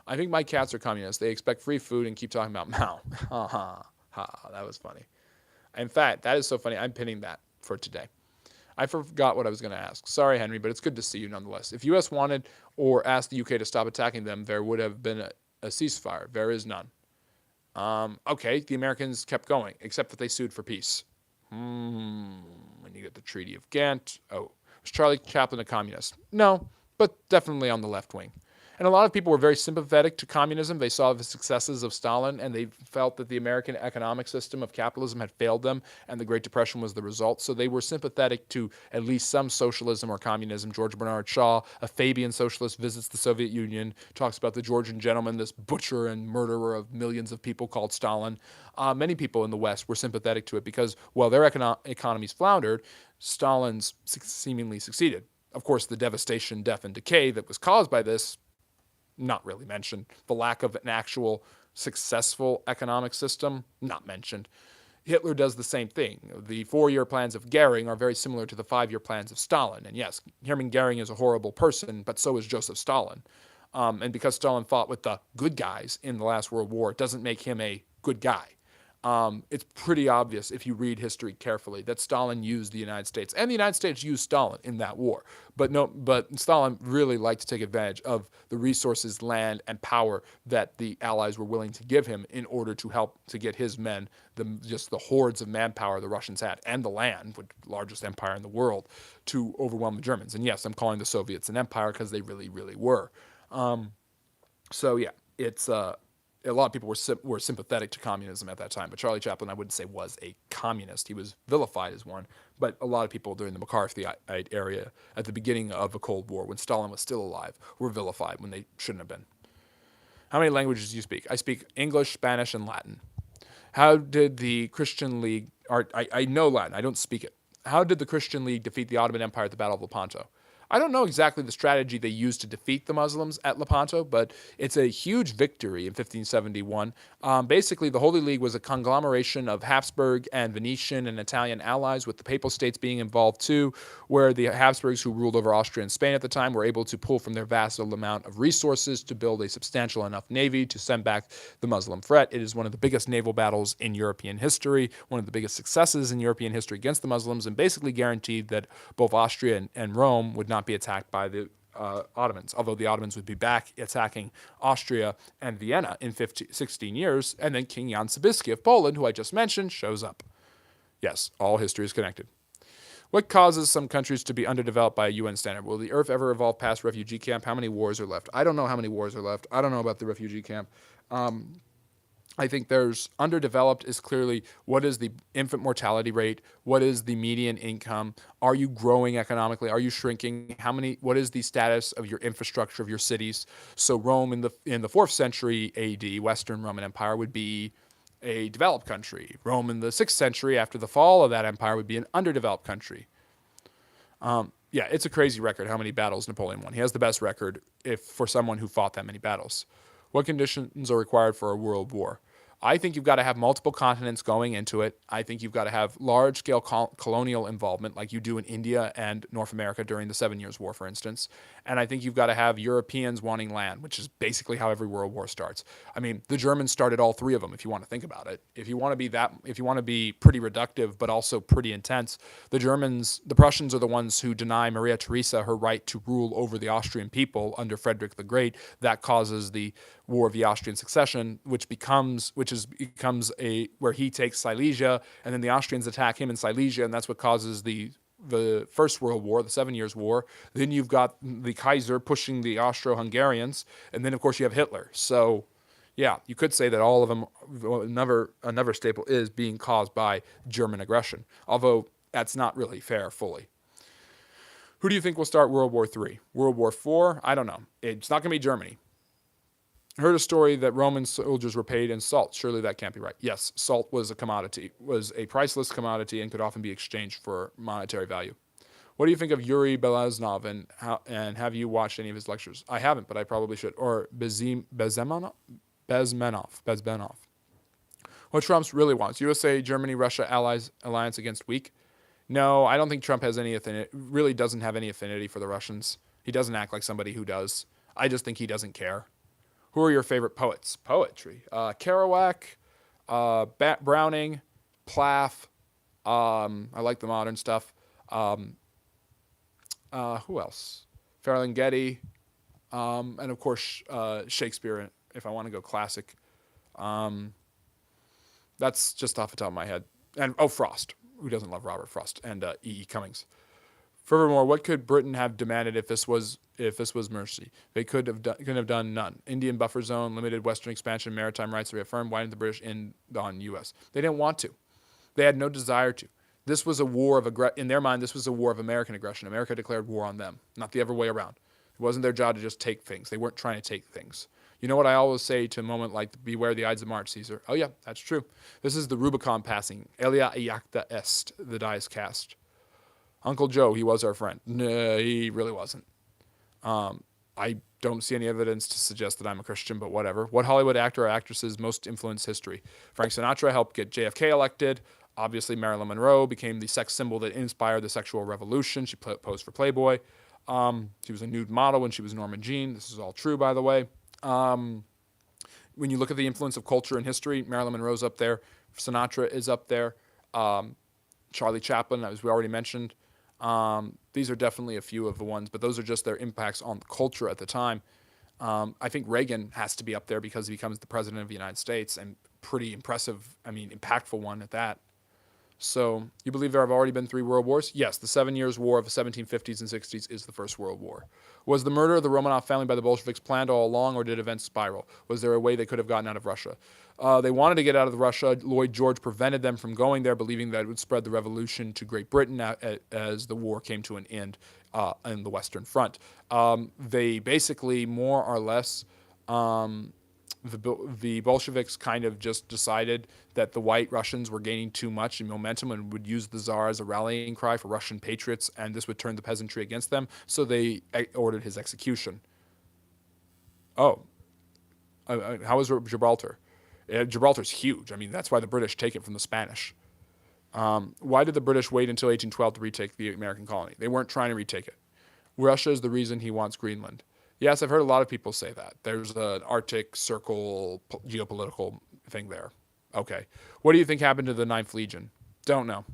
I think my cats are communists. They expect free food and keep talking about Mao. Ha ha ha. That was funny. In fact, that is so funny. I'm pinning that for today. I forgot what I was going to ask. Sorry, Henry, but it's good to see you nonetheless. If U.S. wanted or asked the U.K. to stop attacking them, there would have been a ceasefire. There is none. Okay, the Americans kept going, except that they sued for peace. When you get the Treaty of Ghent. Oh, was Charlie Chaplin a communist? No, but definitely on the left wing. And a lot of people were very sympathetic to communism. They saw the successes of Stalin, and they felt that the American economic system of capitalism had failed them, and the Great Depression was the result. So they were sympathetic to at least some socialism or communism. George Bernard Shaw, a Fabian socialist, visits the Soviet Union, talks about the Georgian gentleman, this butcher and murderer of millions of people called Stalin. Many people in the West were sympathetic to it because, while their economies floundered, Stalin's seemingly succeeded. Of course, the devastation, death, and decay that was caused by this, not really mentioned. The lack of an actual successful economic system, not mentioned. Hitler does the same thing. The 4-year plans of Goering are very similar to the 5-year plans of Stalin. And yes, Hermann Goering is a horrible person, but so is Joseph Stalin. And because Stalin fought with the good guys in the last World War, it doesn't make him a good guy. It's pretty obvious if you read history carefully that Stalin used the United States, and the United States used Stalin in that war. But Stalin really liked to take advantage of the resources, land, and power that the Allies were willing to give him in order to help to get his men, just the hordes of manpower the Russians had, and the land, the largest empire in the world, to overwhelm the Germans. And yes, I'm calling the Soviets an empire because they really, really were. It's a lot of people were sympathetic to communism at that time, but Charlie Chaplin, I wouldn't say was a communist. He was vilified as one, but a lot of people during the McCarthyite era at the beginning of the Cold War, when Stalin was still alive, were vilified when they shouldn't have been. How many languages do you speak? I speak English, Spanish, and Latin. How did the Christian League, I know Latin, I don't speak it. How did the Christian League defeat the Ottoman Empire at the Battle of Lepanto? I don't know exactly the strategy they used to defeat the Muslims at Lepanto, but it's a huge victory in 1571. Basically, the Holy League was a conglomeration of Habsburg and Venetian and Italian allies, with the Papal States being involved too, where the Habsburgs, who ruled over Austria and Spain at the time, were able to pull from their vast amount of resources to build a substantial enough navy to send back the Muslim threat. It is one of the biggest naval battles in European history, one of the biggest successes in European history against the Muslims, and basically guaranteed that both Austria and Rome would not be attacked by the Ottomans, although the Ottomans would be back attacking Austria and Vienna in 16 years, and then King Jan Sobieski of Poland, who I just mentioned, shows up. Yes, all history is connected. What causes some countries to be underdeveloped by a UN standard? Will the Earth ever evolve past refugee camp? How many wars are left? I don't know how many wars are left. I don't know about the refugee camp. I think there's underdeveloped is clearly what is the infant mortality rate? What is the median income? Are you growing economically? Are you shrinking? What is the status of your infrastructure of your cities? So Rome in the 4th century AD, Western Roman Empire would be a developed country. Rome in the 6th century after the fall of that empire would be an underdeveloped country. Yeah, it's a crazy record how many battles Napoleon won. He has the best record for someone who fought that many battles. What conditions are required for a world war? I think you've got to have multiple continents going into it. I think you've got to have large-scale colonial involvement like you do in India and North America during the 7 Years' War, for instance. And I think you've got to have Europeans wanting land, which is basically how every world war starts. I mean, the Germans started all 3 of them, if you want to think about it. If you want to be pretty reductive but also pretty intense, the Prussians are the ones who deny Maria Theresa her right to rule over the Austrian people under Frederick the Great. That causes the War of the Austrian Succession, which becomes where he takes Silesia, and then the Austrians attack him in Silesia, and that's what causes the First World War, the 7 Years' War. Then you've got the Kaiser pushing the Austro-Hungarians, and then of course you have Hitler. So, yeah, you could say that all of them, another staple is being caused by German aggression, although that's not really fair fully. Who do you think will start World War III? World War IV? I don't know. It's not going to be Germany. Heard a story that Roman soldiers were paid in salt. Surely that can't be right. Yes, salt was a priceless commodity and could often be exchanged for monetary value. What do you think of Yuri Beleznov and have you watched any of his lectures? I haven't, but I probably should. Or Bezmenov? What Trump really wants? USA, Germany, Russia alliance against weak? No, I don't think Trump has any really doesn't have any affinity for the Russians. He doesn't act like somebody who does. I just think he doesn't care. Who are your favorite poets? Poetry. Kerouac, Browning, Plath. I like the modern stuff. Who else? Ferlinghetti. And of course, Shakespeare, if I want to go classic. That's just off the top of my head. And, Frost. Who doesn't love Robert Frost? And E.E. Cummings. Furthermore, what could Britain have demanded if this was mercy? They couldn't have done none. Indian buffer zone, limited Western expansion, maritime rights reaffirmed. Why didn't the British end on U.S.? They didn't want to. They had no desire to. This was a war in their mind. This was a war of American aggression. America declared war on them, not the other way around. It wasn't their job to just take things. They weren't trying to take things. You know what I always say to a moment like, beware the Ides of March, Caesar? Oh yeah, that's true. This is the Rubicon passing. Elia iacta est. The die is cast. Uncle Joe, he was our friend. No, he really wasn't. I don't see any evidence to suggest that I'm a Christian, but whatever. What Hollywood actor or actresses most influenced history? Frank Sinatra helped get JFK elected. Obviously, Marilyn Monroe became the sex symbol that inspired the sexual revolution. She posed for Playboy. She was a nude model when she was Norma Jean. This is all true, by the way. When you look at the influence of culture and history, Marilyn Monroe's up there. Sinatra is up there. Charlie Chaplin, as we already mentioned. These are definitely a few of the ones, but those are just their impacts on the culture at the time. I think Reagan has to be up there because he becomes the president of the United States, and pretty impressive, impactful one at that. So, you believe there have already been 3 world wars? Yes, the 7 Years' War of the 1750s and 60s is the First World War. Was the murder of the Romanov family by the Bolsheviks planned all along, or did events spiral? Was there a way they could have gotten out of Russia? They wanted to get out of Russia. Lloyd George prevented them from going there, believing that it would spread the revolution to Great Britain as the war came to an end in the Western Front. They basically, more or less, the Bolsheviks kind of just decided that the White Russians were gaining too much in momentum and would use the Tsar as a rallying cry for Russian patriots, and this would turn the peasantry against them, so they ordered his execution. How was Gibraltar? Gibraltar's huge. That's why the British take it from the Spanish. Why did the British wait until 1812 to retake the American colony? They weren't trying to retake it. Russia is the reason he wants Greenland. Yes, I've heard a lot of people say that. There's an Arctic Circle geopolitical thing there. Okay. What do you think happened to the Ninth Legion? Don't know.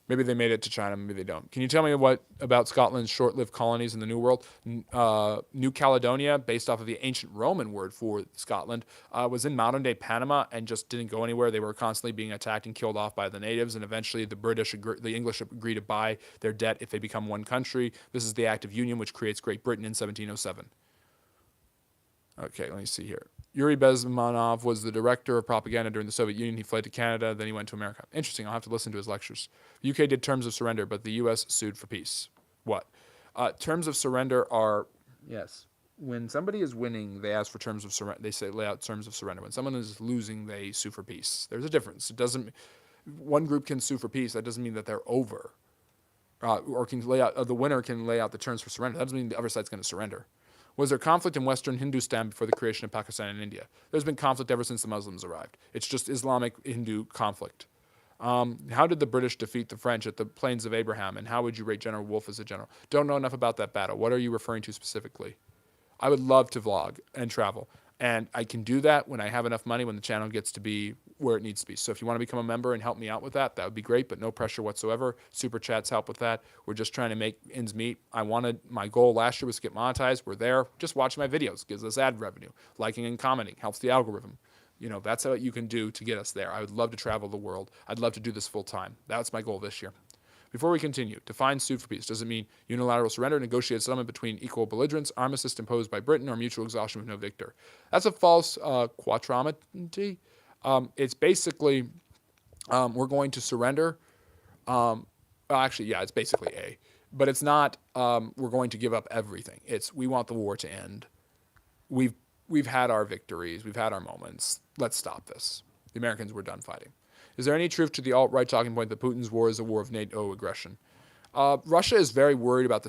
Maybe they made it to China, maybe they don't. Can you tell me what about Scotland's short-lived colonies in the New World? New Caledonia, based off of the ancient Roman word for Scotland, was in modern-day Panama and just didn't go anywhere. They were constantly being attacked and killed off by the natives, and eventually the English agree to buy their debt if they become one country. This is the Act of Union, which creates Great Britain in 1707. Okay, let me see here. Yuri Bezmenov was the director of propaganda during the Soviet Union. He fled to Canada, then he went to America. Interesting. I'll have to listen to his lectures. The UK did terms of surrender, but the US sued for peace. What? Terms of surrender are, yes. When somebody is winning, they ask for terms of surrender. They say lay out terms of surrender. When someone is losing, they sue for peace. There's a difference. It doesn't. One group can sue for peace. That doesn't mean that they're over. Or can lay out. The winner can lay out the terms for surrender. That doesn't mean the other side's going to surrender. Was there conflict in Western Hindustan before the creation of Pakistan and India? There's been conflict ever since the Muslims arrived. It's just Islamic Hindu conflict. How did the British defeat the French at the Plains of Abraham, and how would you rate General Wolfe as a general? Don't know enough about that battle. What are you referring to specifically? I would love to vlog and travel, and I can do that when I have enough money, when the channel gets to be where it needs to be. So if you want to become a member and help me out with that, that would be great, but no pressure whatsoever. Super chats help with that. We're just trying to make ends meet. My goal last year was to get monetized. We're there. Just watching my videos gives us ad revenue. Liking and commenting helps the algorithm. That's what you can do to get us there. I would love to travel the world. I'd love to do this full time. That's my goal this year. Before we continue, define sued for peace. Does it mean unilateral surrender, negotiated settlement between equal belligerents, armistice imposed by Britain, or mutual exhaustion with no victor? That's a false quatramity. It's basically we're going to surrender. It's basically A. But it's not we're going to give up everything. It's we want the war to end. We've had our victories. We've had our moments. Let's stop this. The Americans were done fighting. Is there any truth to the alt-right talking point that Putin's war is a war of NATO aggression? Russia is very worried about the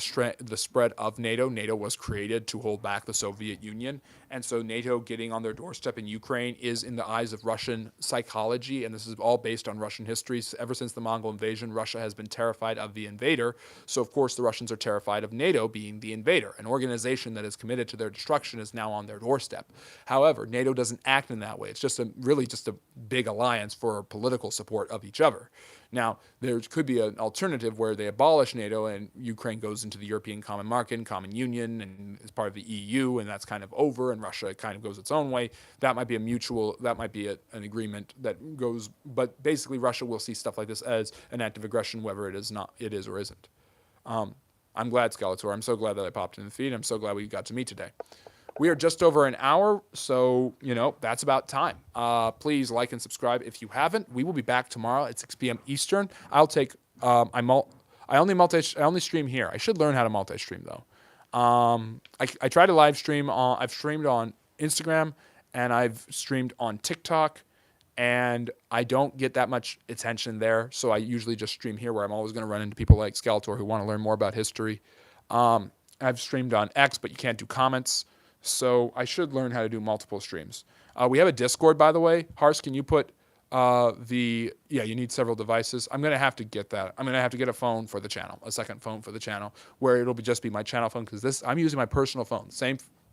spread of NATO. NATO was created to hold back the Soviet Union. And so NATO getting on their doorstep in Ukraine is in the eyes of Russian psychology. And this is all based on Russian history. Ever since the Mongol invasion, Russia has been terrified of the invader. So, of course, the Russians are terrified of NATO being the invader. An organization that is committed to their destruction is now on their doorstep. However, NATO doesn't act in that way. It's just really a big alliance for political support of each other. Now, there could be an alternative where they abolish NATO and Ukraine goes into the European Common Market and Common Union and is part of the EU, and that's kind of over, and Russia kind of goes its own way. That might be an agreement that goes, but basically Russia will see stuff like this as an act of aggression, whether it is or isn't. I'm glad, Skeletor. I'm so glad that I popped in the feed. I'm so glad we got to meet today. We are just over an hour, so, that's about time. Please like and subscribe if you haven't. We will be back tomorrow at 6 p.m. Eastern. I'll take, I only stream here. I should learn how to multi-stream, though. I try to live stream I've streamed on Instagram, and I've streamed on TikTok, and I don't get that much attention there, so I usually just stream here, where I'm always going to run into people like Skeletor who want to learn more about history. I've streamed on X, but you can't do comments. So I should learn how to do multiple streams. We have a Discord, by the way. Hars, can you put you need several devices. I'm going to have to get that. I'm going to have to get a phone for the channel, a second phone for the channel, where it'll just be my channel phone, because I'm using my personal phone.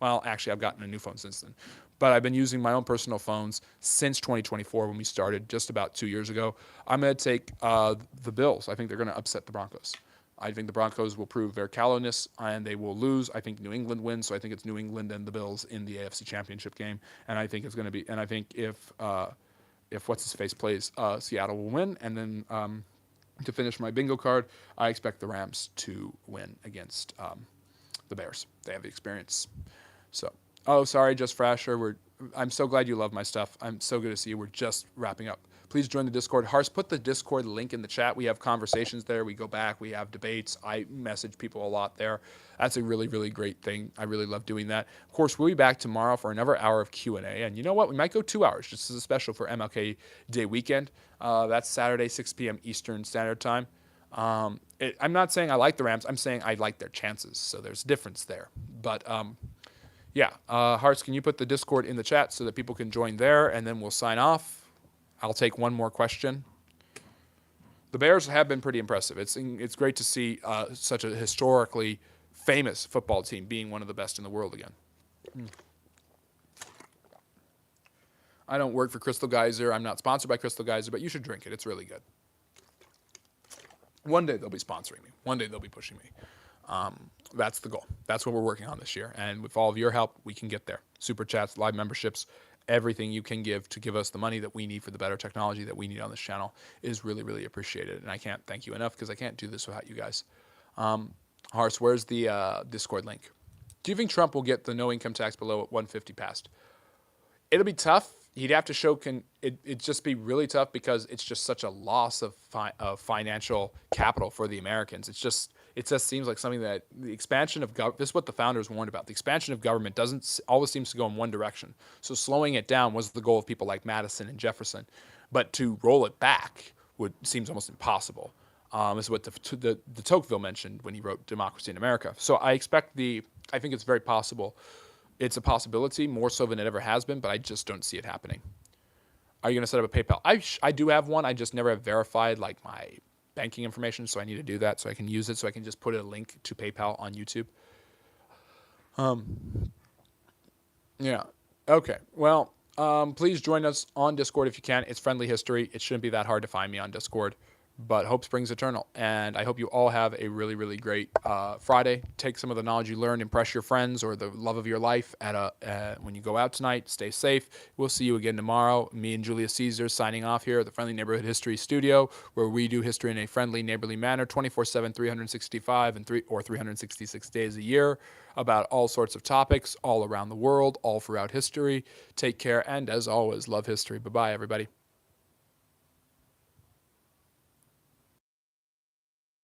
Actually, I've gotten a new phone since then. But I've been using my own personal phones since 2024 when we started, just about 2 years ago. I'm going to take the Bills. I think they're going to upset the Broncos. I think the Broncos will prove their callousness, and they will lose. I think New England wins, so I think it's New England and the Bills in the AFC Championship game. And I think it's going to be. And I think if what's his face plays, Seattle will win. And then to finish my bingo card, I expect the Rams to win against the Bears. They have the experience. So, sorry, Just Frasher. I'm so glad you love my stuff. I'm so good to see you. We're just wrapping up. Please join the Discord. Hars, put the Discord link in the chat. We have conversations there. We go back. We have debates. I message people a lot there. That's a really, really great thing. I really love doing that. Of course, we'll be back tomorrow for another hour of Q&A. And you know what? We might go 2 hours just as a special for MLK Day weekend. That's Saturday, 6 p.m. Eastern Standard Time. I'm not saying I like the Rams. I'm saying I like their chances. So there's a difference there. But, Hearts, can you put the Discord in the chat so that people can join there, and then we'll sign off. I'll take one more question. The Bears have been pretty impressive. It's great to see such a historically famous football team being one of the best in the world again. I don't work for Crystal Geyser. I'm not sponsored by Crystal Geyser, but you should drink it. It's really good. One day they'll be sponsoring me. One day they'll be pushing me. That's the goal. That's what we're working on this year. And with all of your help, we can get there. Super chats, live memberships, everything you can give to give us the money that we need for the better technology that we need on this channel is really, really appreciated. And I can't thank you enough because I can't do this without you guys. Hars, where's the Discord link? Do you think Trump will get the no income tax below 150 passed? It'll be tough. He'd have to show it'd just be really tough because it's just such a loss of financial capital for the Americans. It just seems like something that the expansion of government, this is what the founders warned about. The expansion of government doesn't always seems to go in one direction. So slowing it down was the goal of people like Madison and Jefferson, but to roll it back seems almost impossible. This is what de Tocqueville mentioned when he wrote Democracy in America. So I think it's very possible. It's a possibility, more so than it ever has been, but I just don't see it happening. Are you going to set up a PayPal? I do have one. I just never have verified like my banking information, so I need to do that so I can use it, so I can just put a link to PayPal on YouTube. Yeah. Okay. Well, please join us on Discord if you can. It's friendly history. It shouldn't be that hard to find me on Discord. But hope springs eternal, and I hope you all have a really, really great Friday. Take some of the knowledge you learned, impress your friends or the love of your life when you go out tonight. Stay safe. We'll see you again tomorrow. Me and Julius Caesar signing off here at the Friendly Neighborhood History Studio, where we do history in a friendly, neighborly manner, 24/7, 365 and 366 days a year, about all sorts of topics all around the world, all throughout history. Take care, and as always, love history. Bye-bye, everybody.